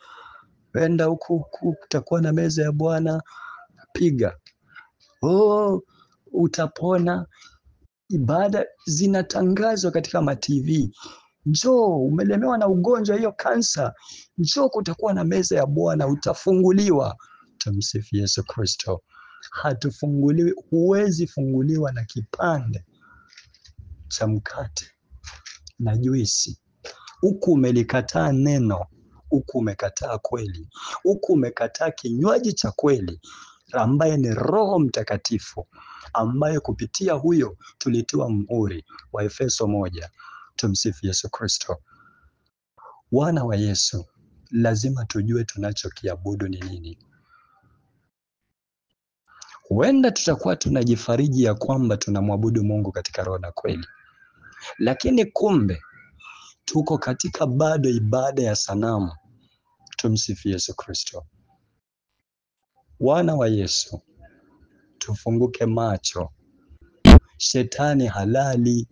Wenda huku utakuwa na meza ya Bwana, piga. Utapona. Ibada zinatangazwa katika ma-TV. Njoo, umelemewa na ugonjwa hiyo kansa, njoo, kutakuwa na meza ya Bwana, utafunguliwa. Tumsifu Yesu Kristo. Hatufunguliwi, huwezi funguliwa na kipande cha mkate na juisi. Huku umelikataa neno, huku umekataa kweli, huku umekataa kinywaji cha kweli ambaye ni Roho Mtakatifu, ambaye kupitia huyo tulitiwa muhuri wa Efeso 1. Tumsifu Yesu Kristo. Wana wa Yesu, lazima tujue tunachokiabudu ni nini. Huenda tutakuwa tunajifariji ya kwamba tunamwabudu Mungu katika roho na kweli, lakini kumbe tuko katika bado ibada ya sanamu. Tumsifu Yesu Kristo. Wana wa Yesu, tufunguke macho. Shetani halali.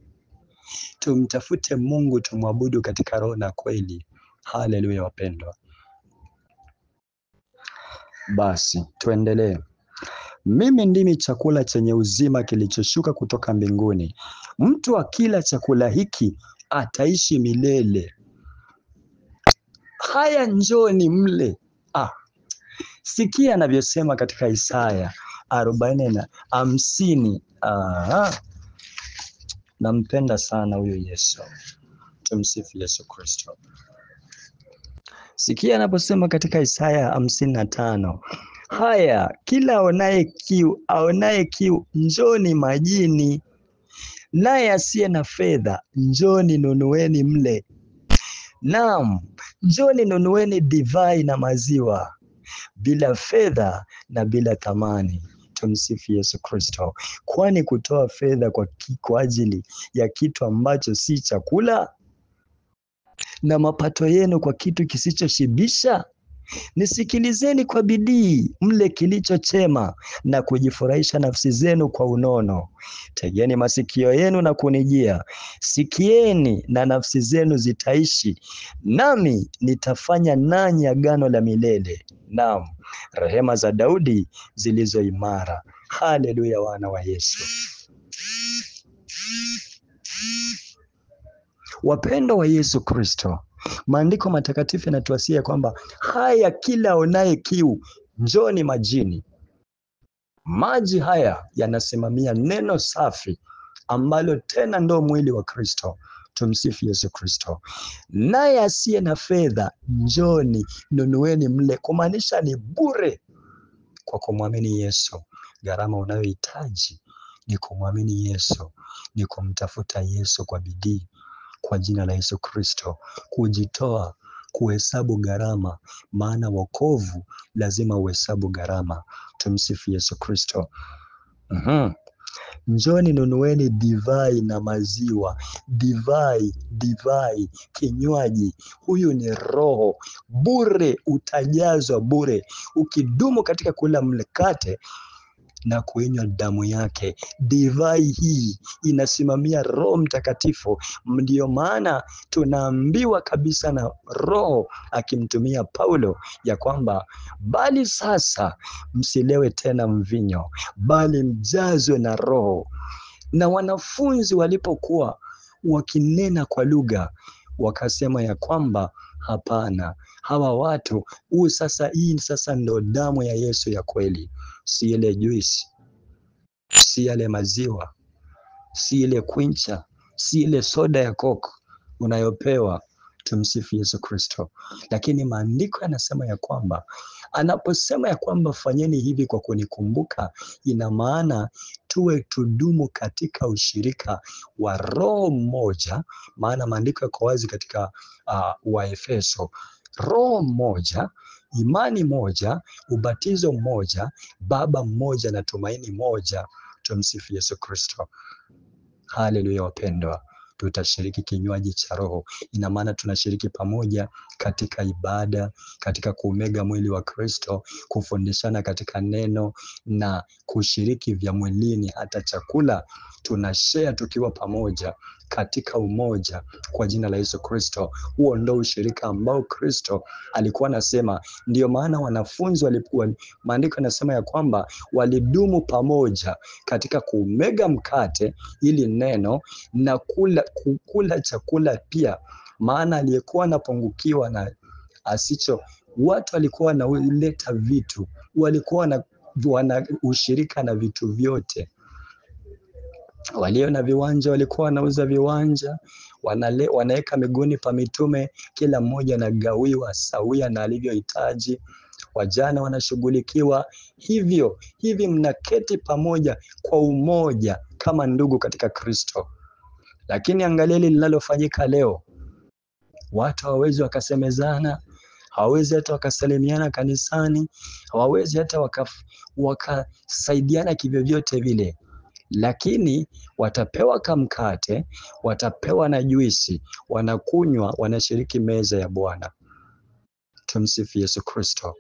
Tumtafute Mungu, tumwabudu katika roho na kweli. Haleluya wapendwa. Basi tuendelee. Mimi ndimi chakula chenye uzima kilichoshuka kutoka mbinguni. Mtu akila chakula hiki ataishi milele. Haya, njoni mle. Sikia anavyosema katika Isaya 40:50. Nampenda sana huyo Yesu. Tumsifu Yesu Kristo. Sikia anaposema katika Isaya 55. Haya, kila aonaye kiu, njoni majini, naye asiye na fedha, njoni nunueni mle. Naam, njoni nunueni divai na maziwa, bila fedha na bila thamani. Tumsifu Yesu Kristo. Kwani kutoa fedha kwa ajili ya kitu ambacho si chakula, na mapato yenu kwa kitu kisichoshibisha? Nisikilizeni kwa bidii, mle kilicho chema na kujifurahisha nafsi zenu kwa unono. Tegeni masikio yenu na kunijia, sikieni na nafsi zenu zitaishi, nami nitafanya nanyi agano la milele. Naam, rehema za Daudi zilizo imara. Haleluya, wana wa Yesu. Wapendo wa Yesu Kristo, maandiko matakatifu yanatuasia kwamba haya, kila aonaye kiu, njoni majini. Maji haya yanasimamia neno safi ambalo tena ndo mwili wa Kristo. Tumsifu Yesu Kristo. Naye asiye na fedha, njoni nunueni mle, kumaanisha ni bure kwa kumwamini Yesu. Gharama unayohitaji ni kumwamini Yesu, ni kumtafuta Yesu kwa bidii, kwa jina la Yesu Kristo, kujitoa, kuhesabu gharama, maana wokovu lazima uhesabu gharama. Tumsifu Yesu Kristo. Njoni nunueni divai na maziwa. Divai, kinywaji. Huyu ni roho bure, utajazwa bure ukidumu katika kula mkate na kuinywa damu yake. Divai hii inasimamia Roho Mtakatifu. Ndio maana tunaambiwa kabisa na Roho akimtumia Paulo ya kwamba bali sasa msilewe tena mvinyo, bali mjazwe na Roho. Na wanafunzi walipokuwa wakinena kwa lugha, wakasema ya kwamba hapana, hawa watu, hii sasa ndo damu ya Yesu ya kweli. Si ile juisi, si yale maziwa, si ile kwincha, si ile soda ya Coke unayopewa. Tumsifu Yesu Kristo. Lakini maandiko yanasema ya kwamba, anaposema ya kwamba fanyeni hivi kwa kunikumbuka, ina maana tudumu katika ushirika wa roho mmoja. Maana maandiko yako wazi katika Waefeso, roho mmoja, imani moja, ubatizo mmoja, Baba mmoja na tumaini moja. Tumsifu Yesu Kristo. Haleluya wapendwa. Tutashiriki kinywaji cha Roho. Ina maana tunashiriki pamoja katika ibada, katika kuumega mwili wa Kristo, kufundishana katika neno na kushiriki vya mwilini, hata chakula tunashare tukiwa pamoja katika umoja kwa jina la Yesu Kristo. Huo ndio ushirika ambao Kristo alikuwa anasema. Ndio maana wanafunzi walikuwa, maandiko yanasema ya kwamba walidumu pamoja katika kuumega mkate ili neno na kukula chakula pia. Maana aliyekuwa anapungukiwa na asicho, watu walikuwa wanaleta vitu, walikuwa wana ushirika na vitu vyote. Walio na viwanja walikuwa wanauza viwanja, wanaweka miguuni pa mitume, kila mmoja anagawiwa sawia na alivyohitaji. Wajana wanashughulikiwa. Hivi mnaketi pamoja kwa umoja kama ndugu katika Kristo. Lakini angalia hili linalofanyika leo. Watu hawawezi wakasemezana, hawawezi hata wakasalimiana kanisani, hawawezi hata wakasaidiana kivyovyote vile. Lakini watapewa kamkate, watapewa na juisi, wanakunywa, wanashiriki meza ya Bwana. Tumsifu Yesu Kristo.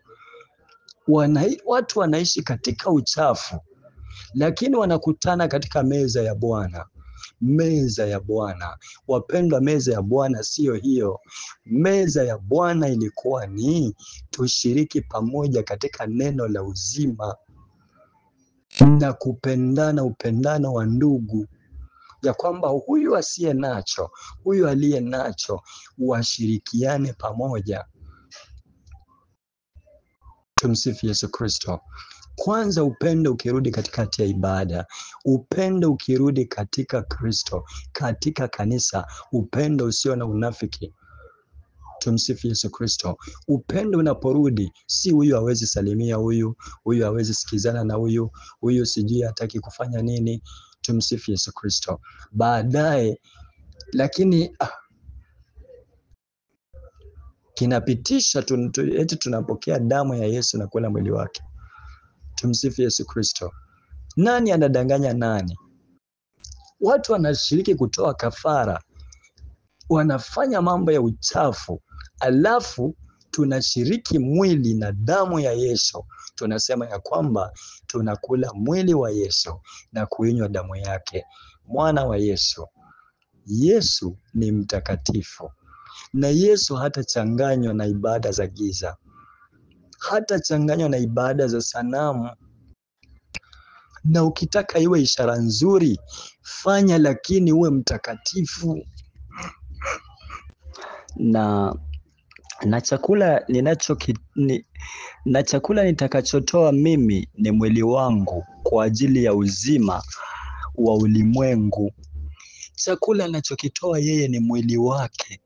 Watu wanaishi katika uchafu, lakini wanakutana katika meza ya Bwana. Meza ya Bwana. Wapendwa, meza ya Bwana sio hiyo. Meza ya Bwana ilikuwa ni tushiriki pamoja katika neno la uzima na kupendana, upendano wa ndugu, ya kwamba huyu asiye nacho, huyu aliye nacho, washirikiane pamoja. Tumsifu Yesu Kristo. Kwanza upendo ukirudi katikati ya ibada, upendo ukirudi katika Kristo, katika kanisa, upendo usio na unafiki. Tumsifu Yesu Kristo. Upendo unaporudi, si huyu hawezi salimia huyu hawezi sikizana na huyu sijui hataki kufanya nini. Tumsifu Yesu Kristo. Baadaye lakini kinapitisha eti tunapokea damu ya Yesu na kula mwili wake. Tumsifu Yesu Kristo. Nani anadanganya nani? Watu wanashiriki kutoa kafara, wanafanya mambo ya uchafu, alafu tunashiriki mwili na damu ya Yesu, tunasema ya kwamba tunakula mwili wa Yesu na kuinywa damu yake, mwana wa Yesu. Yesu ni mtakatifu, na Yesu hatachanganywa na ibada za giza, hatachanganywa na ibada za sanamu. Na ukitaka iwe ishara nzuri, fanya lakini uwe mtakatifu. Na chakula nitakachotoa mimi ni mwili wangu kwa ajili ya uzima wa ulimwengu. Chakula anachokitoa yeye ni mwili wake,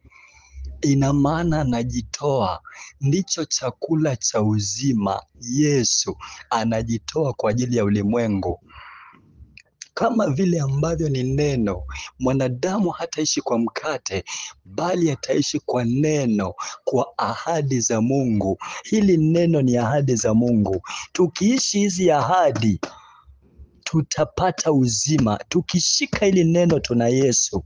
ina maana anajitoa, ndicho chakula cha uzima. Yesu anajitoa kwa ajili ya ulimwengu. Kama vile ambavyo ni neno, mwanadamu hataishi kwa mkate, bali ataishi kwa neno, kwa ahadi za Mungu. Hili neno ni ahadi za Mungu. Tukiishi hizi ahadi, tutapata uzima. Tukishika hili neno, tuna Yesu.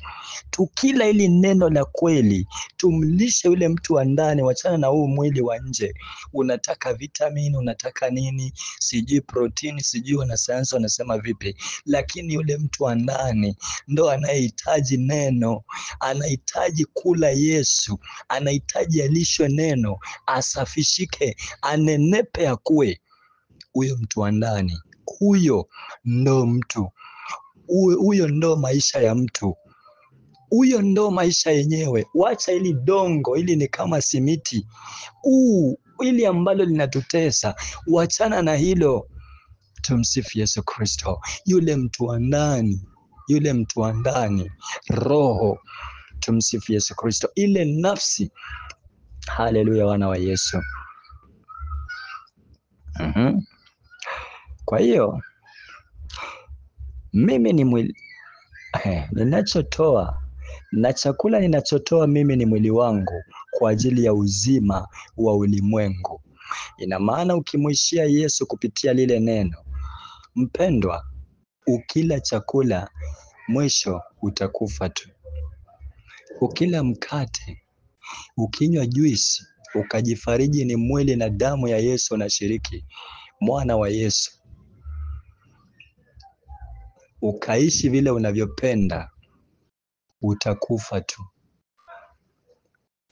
Tukila hili neno la kweli, tumlishe yule mtu wa ndani, wachana na huu mwili wa nje. Unataka vitamini, unataka nini, sijui protini, sijui wanasayansi wanasema vipi, lakini yule mtu wa ndani ndo anayehitaji neno, anahitaji kula Yesu, anahitaji alishwe neno, asafishike, anenepe, akue. Huyo mtu wa ndani, huyo ndo mtu, huyo ndo maisha ya mtu, huyo ndo maisha yenyewe. Wacha ili dongo, ili ni kama simiti, ili ambalo linatutesa, wachana na hilo. Tumsifu Yesu Kristo. Yule mtu wa ndani, yule mtu wa ndani, roho. Tumsifu Yesu Kristo. Ile nafsi. Haleluya, wana wa Yesu. Kwa hiyo mimi ni mwili ninachotoa, na chakula ninachotoa mimi ni mwili wangu kwa ajili ya uzima wa ulimwengu. Ina maana ukimwishia Yesu kupitia lile neno, mpendwa, ukila chakula mwisho utakufa tu. Ukila mkate, ukinywa juisi, ukajifariji ni mwili na damu ya Yesu na shiriki, mwana wa Yesu, ukaishi vile unavyopenda, utakufa tu.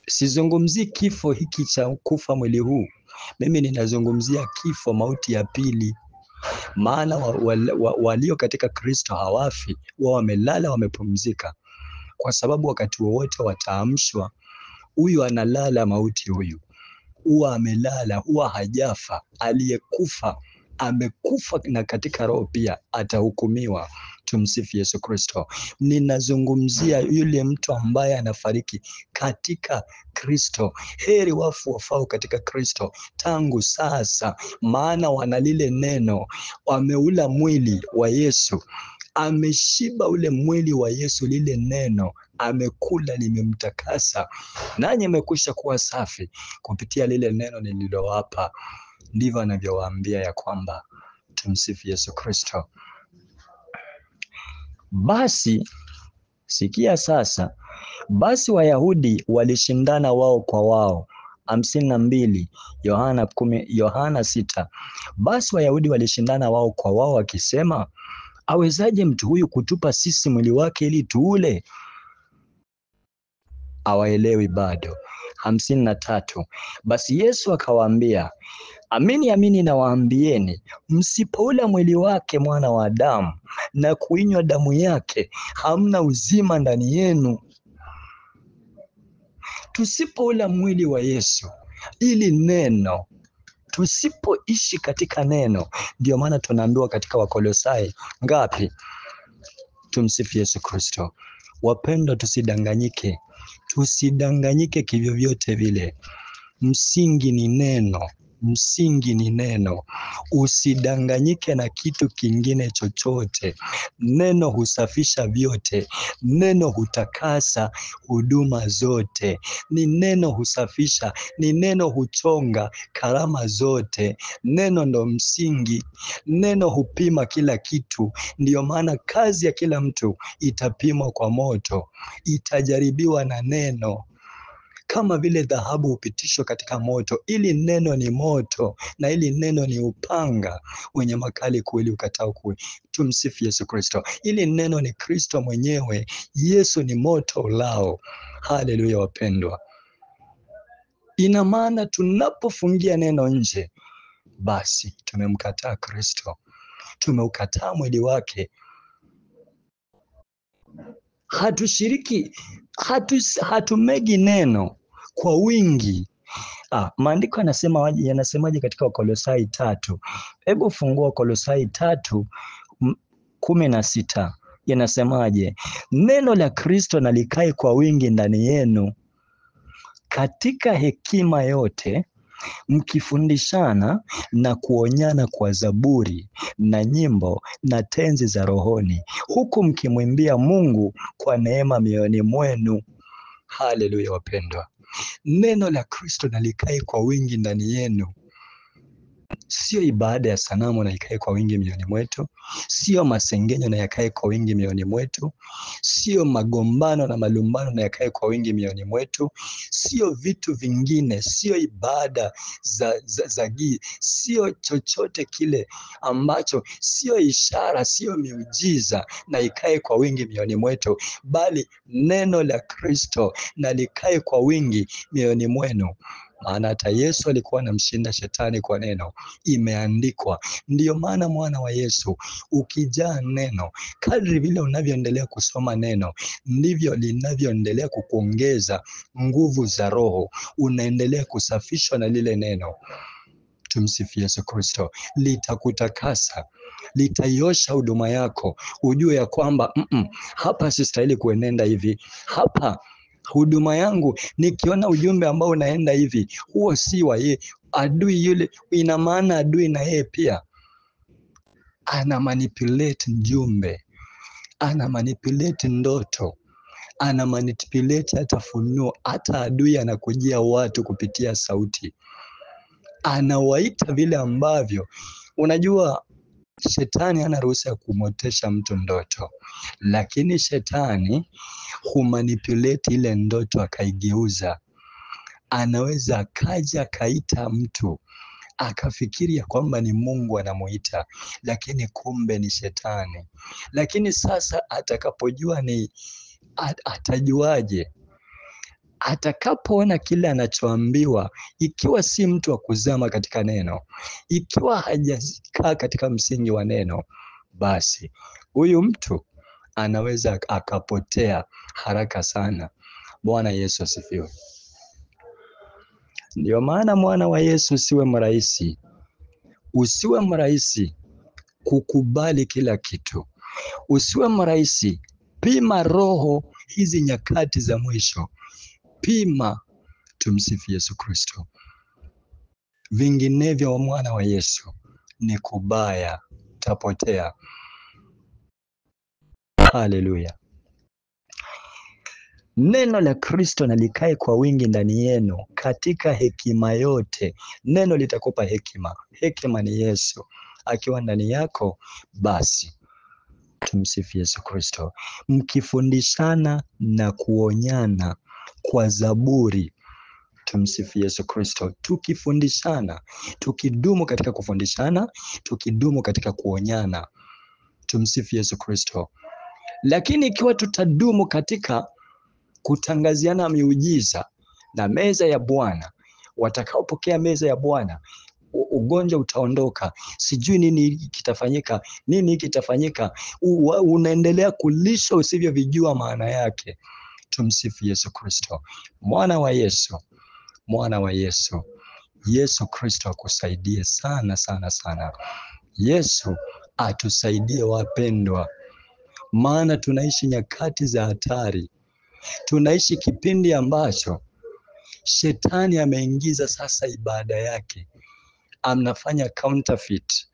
Sizungumzi kifo hiki cha kufa mwili huu, mimi ninazungumzia kifo, mauti ya pili. Maana walio katika Kristo hawafi, wao wamelala, wamepumzika, kwa sababu wakati wowote wataamshwa. Huyu analala mauti, huwa amelala, huwa hajafa. Aliyekufa amekufa, na katika roho pia atahukumiwa. Tumsifu Yesu Kristo. Ninazungumzia yule mtu ambaye anafariki katika Kristo. Heri wafu wafao katika Kristo tangu sasa, maana wana lile neno, wameula mwili wa Yesu, ameshiba ule mwili wa Yesu, lile neno amekula, limemtakasa, nanyi mmekwisha kuwa safi kupitia lile neno nililowapa. Ndivyo anavyowaambia ya kwamba. Tumsifu Yesu Kristo. Basi sikia sasa, basi Wayahudi walishindana wao kwa wao. 52 Yohana 6. Basi Wayahudi walishindana wao kwa wao wakisema, awezaje mtu huyu kutupa sisi mwili wake ili tuule? Hawaelewi bado. 53. Basi Yesu akawaambia, amini amini nawaambieni, msipoula mwili wake mwana wa Adamu na kuinywa damu yake, hamna uzima ndani yenu. Tusipoula mwili wa Yesu, ili neno, tusipoishi katika neno, ndio maana tunaambiwa katika Wakolosai ngapi? Tumsifu Yesu Kristo. Wapendwa, tusidanganyike, tusidanganyike kivyovyote vile. Msingi ni neno, msingi ni neno. Usidanganyike na kitu kingine chochote. Neno husafisha vyote, neno hutakasa huduma zote, ni neno husafisha, ni neno huchonga karama zote. Neno ndo msingi, neno hupima kila kitu. Ndiyo maana kazi ya kila mtu itapimwa kwa moto, itajaribiwa na neno. kama vile dhahabu hupitishwa katika moto. Ili neno ni moto na ili neno ni upanga wenye makali kuwili ukatao kuwili. Tumsifu Yesu Kristo. Ili neno ni Kristo mwenyewe. Yesu ni moto ulao. Haleluya wapendwa. Ina maana tunapofungia neno nje, basi tumemkataa Kristo, tumeukataa mwili wake. Hatushiriki, hatumegi neno kwa wingi. Maandiko yanasemaje katika Wakolosai 3? Hebu fungua Wakolosai 3:16. Yanasemaje? Neno la Kristo na likae kwa wingi ndani yenu katika hekima yote, mkifundishana na kuonyana kwa zaburi na nyimbo na tenzi za rohoni, huku mkimwimbia Mungu kwa neema mioyoni mwenu. Haleluya wapendwa. Neno la Kristo na likae kwa wingi ndani yenu. Sio ibada ya sanamu na ikae kwa wingi mioyoni mwetu, sio masengenyo na yakae kwa wingi mioyoni mwetu, sio magombano na malumbano na yakae kwa wingi mioyoni mwetu, sio vitu vingine, sio ibada za sio chochote kile ambacho, sio ishara, sio miujiza na ikae kwa wingi mioyoni mwetu, bali neno la Kristo na likae kwa wingi mioyoni mwenu. Maana hata Yesu alikuwa anamshinda shetani kwa neno. Imeandikwa. Ndiyo maana mwana wa Yesu, ukijaa neno, kadri vile unavyoendelea kusoma neno, ndivyo linavyoendelea kukuongeza nguvu za roho. Unaendelea kusafishwa na lile neno. Tumsifu Yesu Kristo. Litakutakasa, litaiosha huduma yako. Ujue ya kwamba hapa sistahili kuenenda hivi. Hapa huduma yangu, nikiona ujumbe ambao unaenda hivi, huo si wa yeye. Adui yule, ina maana adui na yeye pia ana manipulate mjumbe, ana manipulate ndoto, ana manipulate hata funuo. Hata adui anakujia watu kupitia sauti, anawaita vile ambavyo, unajua shetani hana ruhusa ya kumotesha mtu ndoto, lakini shetani humanipulate ile ndoto akaigeuza. Anaweza akaja akaita mtu akafikiri ya kwamba ni Mungu anamuita, lakini kumbe ni shetani. Lakini sasa atakapojua ni atajuaje? Atakapoona kile anachoambiwa, ikiwa si mtu wa kuzama katika neno, ikiwa hajakaa katika msingi wa neno, basi huyu mtu anaweza akapotea haraka sana. Bwana Yesu asifiwe. Ndio maana mwana wa Yesu, usiwe mrahisi. Usiwe mrahisi kukubali kila kitu. Usiwe mrahisi. Pima roho hizi nyakati za mwisho. Pima. Tumsifu Yesu Kristo. Vinginevyo wa mwana wa Yesu ni kubaya, tapotea. Haleluya. Neno la Kristo na likae kwa wingi ndani yenu katika hekima yote. Neno litakupa hekima. Hekima ni Yesu akiwa ndani yako, basi. Tumsifu Yesu Kristo. Mkifundishana na kuonyana kwa zaburi. Tumsifu Yesu Kristo. Tukifundishana, tukidumu katika kufundishana, tukidumu katika kuonyana. Tumsifu Yesu Kristo. Lakini ikiwa tutadumu katika kutangaziana miujiza na meza ya Bwana, watakaopokea meza ya Bwana, ugonjwa utaondoka, sijui nini kitafanyika, nini kitafanyika, unaendelea kulisha usivyovijua maana yake. Tumsifu Yesu Kristo. Mwana wa Yesu, mwana wa Yesu, Yesu Kristo akusaidie sana sana sana. Yesu atusaidie wapendwa, maana tunaishi nyakati za hatari. Tunaishi kipindi ambacho shetani ameingiza sasa ibada yake, anafanya counterfeit,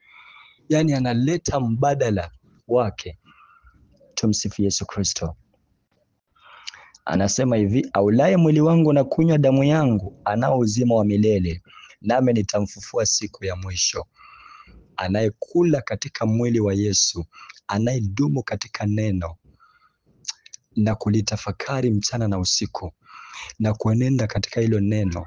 yani analeta mbadala wake. Tumsifu Yesu Kristo. Anasema hivi, aulaye mwili wangu na kunywa damu yangu anao uzima wa milele, nami nitamfufua siku ya mwisho. Anayekula katika mwili wa Yesu, anayedumu katika neno na kulitafakari mchana na usiku, na kuenenda katika hilo neno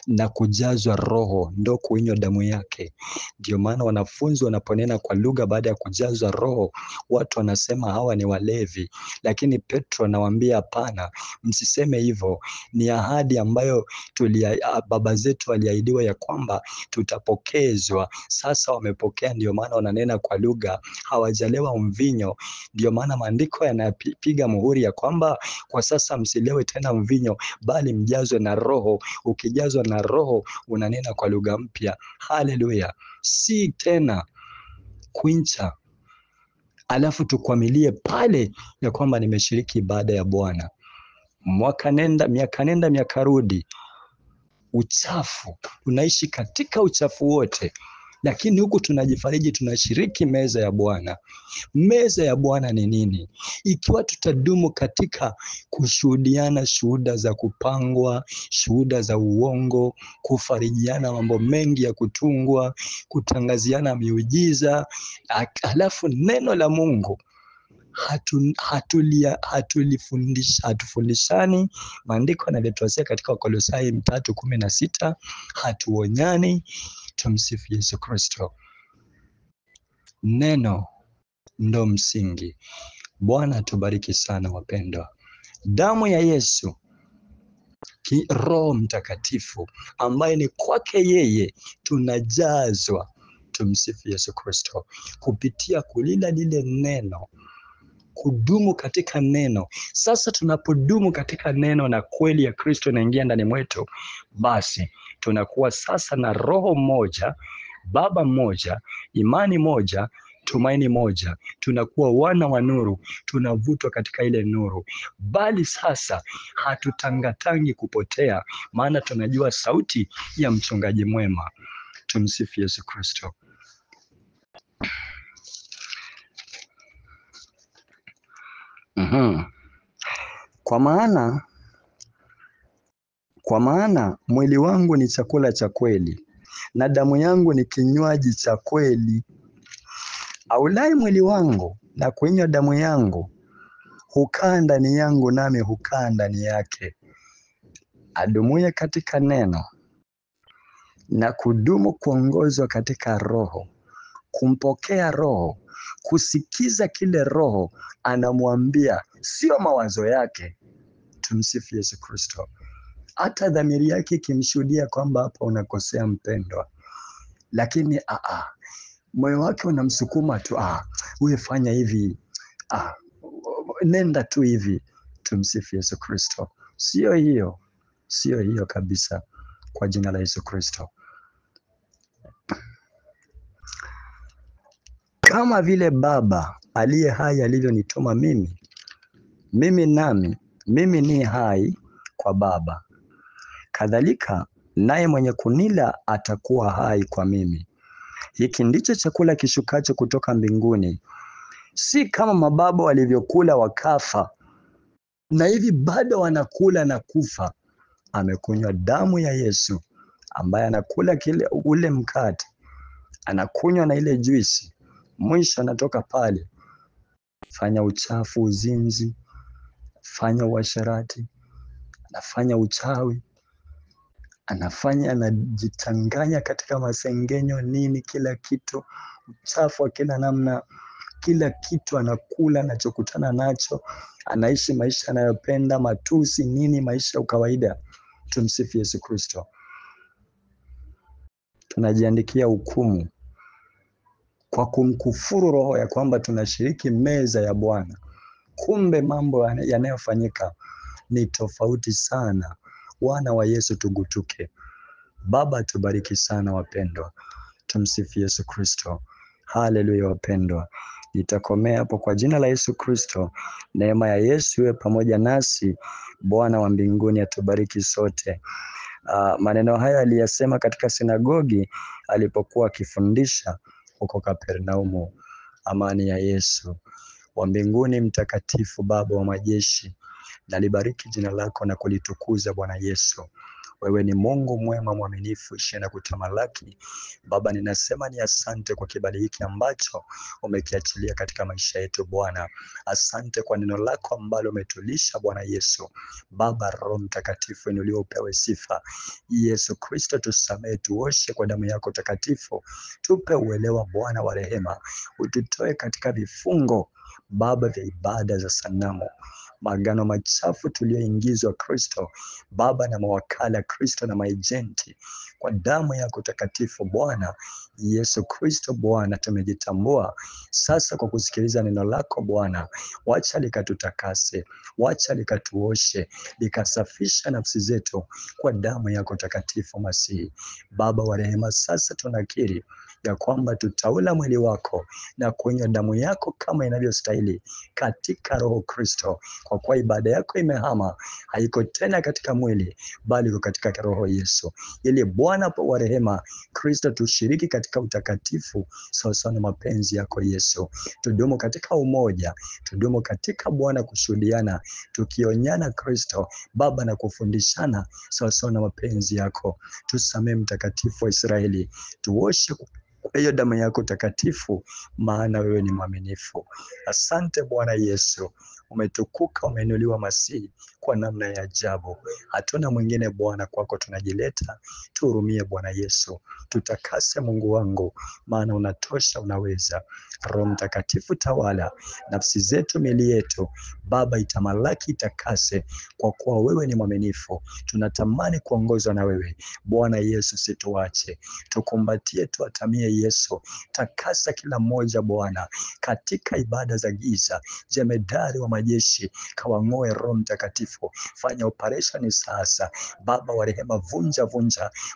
na kujazwa Roho, ndo kuinywa damu yake. Ndio maana wanafunzi wanaponena kwa lugha baada ya kujazwa Roho, watu wanasema hawa ni walevi, lakini Petro anawaambia hapana, msiseme hivyo. Ni ahadi ambayo baba zetu waliahidiwa ya kwamba tutapokezwa. Sasa wamepokea, ndio maana wananena kwa lugha, hawajalewa mvinyo. Ndio maana maandiko yanapiga muhuri ya kwamba kwa sasa msilewe tena mvinyo, bali mjazwe na Roho. Ukijazwa na Roho unanena kwa lugha mpya. Haleluya! Si tena kuincha alafu tukwamilie pale ya kwamba nimeshiriki ibada ya Bwana, mwaka nenda miaka rudi, uchafu, unaishi katika uchafu wote. Lakini huku tunajifariji, tunashiriki meza ya Bwana. Meza ya Bwana ni nini? Ikiwa tutadumu katika kushuhudiana shuhuda za kupangwa, shuhuda za uongo, kufarijiana mambo mengi ya kutungwa, kutangaziana miujiza, halafu neno la Mungu hatufundishani. Maandiko yanatuambia katika Wakolosai 3:16, hatuonyani. Tumsifu Yesu Kristo. Neno ndo msingi. Bwana atubariki sana wapendwa. Damu ya Yesu, Roho Mtakatifu ambaye ni kwake yeye tunajazwa. Tumsifu Yesu Kristo. Kupitia kulila lile neno, kudumu katika neno. Sasa tunapodumu katika neno na kweli ya Kristo inaingia ndani mwetu, basi tunakuwa sasa na roho moja, Baba mmoja, imani moja, tumaini moja. Tunakuwa wana wa nuru, tunavutwa katika ile nuru. Bali sasa hatutangatangi kupotea, maana tunajua sauti ya mchungaji mwema. Tumsifu Yesu Kristo. Kwa maana mwili wangu ni chakula cha kweli na damu yangu ni kinywaji cha kweli. Aulai mwili wangu na kuinywa damu yangu hukaa ndani yangu, nami hukaa ndani yake. Adumuye katika neno na kudumu kuongozwa katika Roho, kumpokea Roho, kusikiza kile Roho anamwambia, sio mawazo yake. Tumsifu Yesu Kristo. Hata dhamiri yake ikimshuhudia kwamba hapa unakosea mpendwa, lakini moyo wake unamsukuma tu, wewe fanya hivi, nenda tu hivi. Tumsifu Yesu Kristo. Sio hiyo kabisa, kwa jina la Yesu Kristo. Kama vile Baba aliye hai alivyonituma mimi ni hai kwa Baba, kadhalika naye mwenye kunila atakuwa hai kwa mimi. Hiki ndicho chakula kishukacho kutoka mbinguni, si kama mababa walivyokula wakafa, na hivi bado wanakula na kufa. Amekunywa damu ya Yesu, ambaye anakula ule mkate, anakunywa na ile juisi, mwisho anatoka pale, fanya uchafu, uzinzi, fanya uasherati, anafanya uchawi, anajitanganya katika masengenyo, nini, kila kitu, uchafu wa kila namna, kila kitu anakula, anachokutana nacho, anaishi maisha anayopenda, matusi, nini, maisha ya kawaida. Tumsifu Yesu Kristo. Tunajiandikia hukumu kwa kumkufuru Roho ya kwamba tunashiriki meza ya Bwana. Kumbe mambo yanayofanyika ni tofauti sana. Wana wa Yesu tugutuke. Baba tubariki sana wapendwa. Tumsifu Yesu Kristo. Haleluya wapendwa. Nitakomea hapo kwa jina la Yesu Kristo. Neema ya Yesu iwe pamoja nasi. Bwana wa mbinguni atubariki sote. Maneno haya aliyasema katika sinagogi alipokuwa akifundisha huko Kapernaumu. Amani ya Yesu wa mbinguni mtakatifu, Baba wa majeshi, nalibariki jina lako na kulitukuza Bwana Yesu. Wewe ni Mungu mwema, mwaminifu, ishiye na kutamalaki. Baba, ninasema ni asante kwa kibali hiki ambacho umekiachilia katika maisha yetu Bwana. Asante kwa neno lako ambalo umetulisha Bwana Yesu. Baba, Roho Mtakatifu inuliwe, upewe sifa. Yesu Kristo, tusamehe, tuoshe kwa damu yako takatifu. Tupe uelewa Bwana wa rehema, ututoe katika vifungo Baba vya ibada za sanamu, maagano machafu tulioingizwa Kristo Baba, na mawakala Kristo na maejenti. Kwa damu yako takatifu Bwana Yesu Kristo Bwana, tumejitambua sasa kwa kusikiliza neno lako Bwana. Wacha likatutakase, wacha likatuoshe, likasafisha nafsi zetu kwa damu yako takatifu Masihi. Baba wa rehema, sasa tunakiri ya kwamba tutaula mwili wako na kunywa damu yako kama inavyostahili katika Roho Kristo, kwa kuwa ibada yako imehama, haiko tena katika mwili bali iko katika Roho Yesu, ili Bwana wa rehema Kristo tushiriki katika utakatifu sawasawa na mapenzi yako Yesu. Tudumu katika umoja, tudumu katika Bwana kushuhudiana, tukionyana Kristo Baba na kufundishana sawasawa na mapenzi yako. Tusamee Mtakatifu wa Israeli, tuoshe kwa hiyo damu yako takatifu, maana wewe ni mwaminifu. Asante Bwana Yesu, umetukuka, umeinuliwa Masihi kwa namna ya ajabu. Hatuna mwingine Bwana, kwako tunajileta. Tuhurumie Bwana Yesu, tutakase Mungu wangu, maana unatosha, unaweza. Roho Mtakatifu tawala nafsi zetu, miili yetu Baba, itamalaki, itakase, kwa kuwa wewe ni mwaminifu. Tunatamani kuongozwa na wewe Bwana Yesu, situache, tukumbatie, tuatamie Yesu. Takasa kila mmoja Bwana katika ibada za giza. Jemedari wa majeshi, kawang'oe Roho Mtakatifu, fanya operation sasa Baba wa rehema, vunja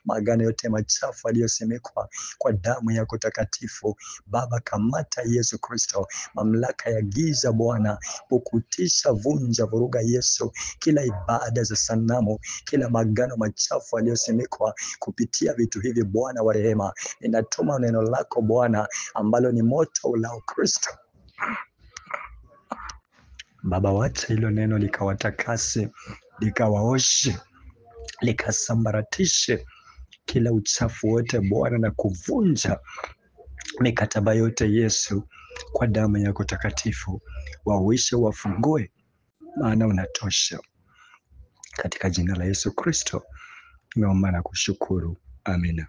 maagano yote machafu aliyosemekwa kwa damu yako takatifu Baba. Kamata Yesu Kristo mamlaka ya giza Bwana, ukutisha, vunja, vuruga Yesu kila ibada za sanamu, kila maagano machafu aliyosemekwa kupitia vitu hivi Bwana wa rehema. Ninatuma neno lako Bwana ambalo ni moto ulao Kristo Baba, wacha hilo neno likawatakase, likawaoshe, likasambaratishe kila uchafu wote Bwana, na kuvunja mikataba yote Yesu, kwa damu yako takatifu. Wawishe, wafungue, maana unatosha. Katika jina la Yesu Kristo nimeomba na kushukuru, amina.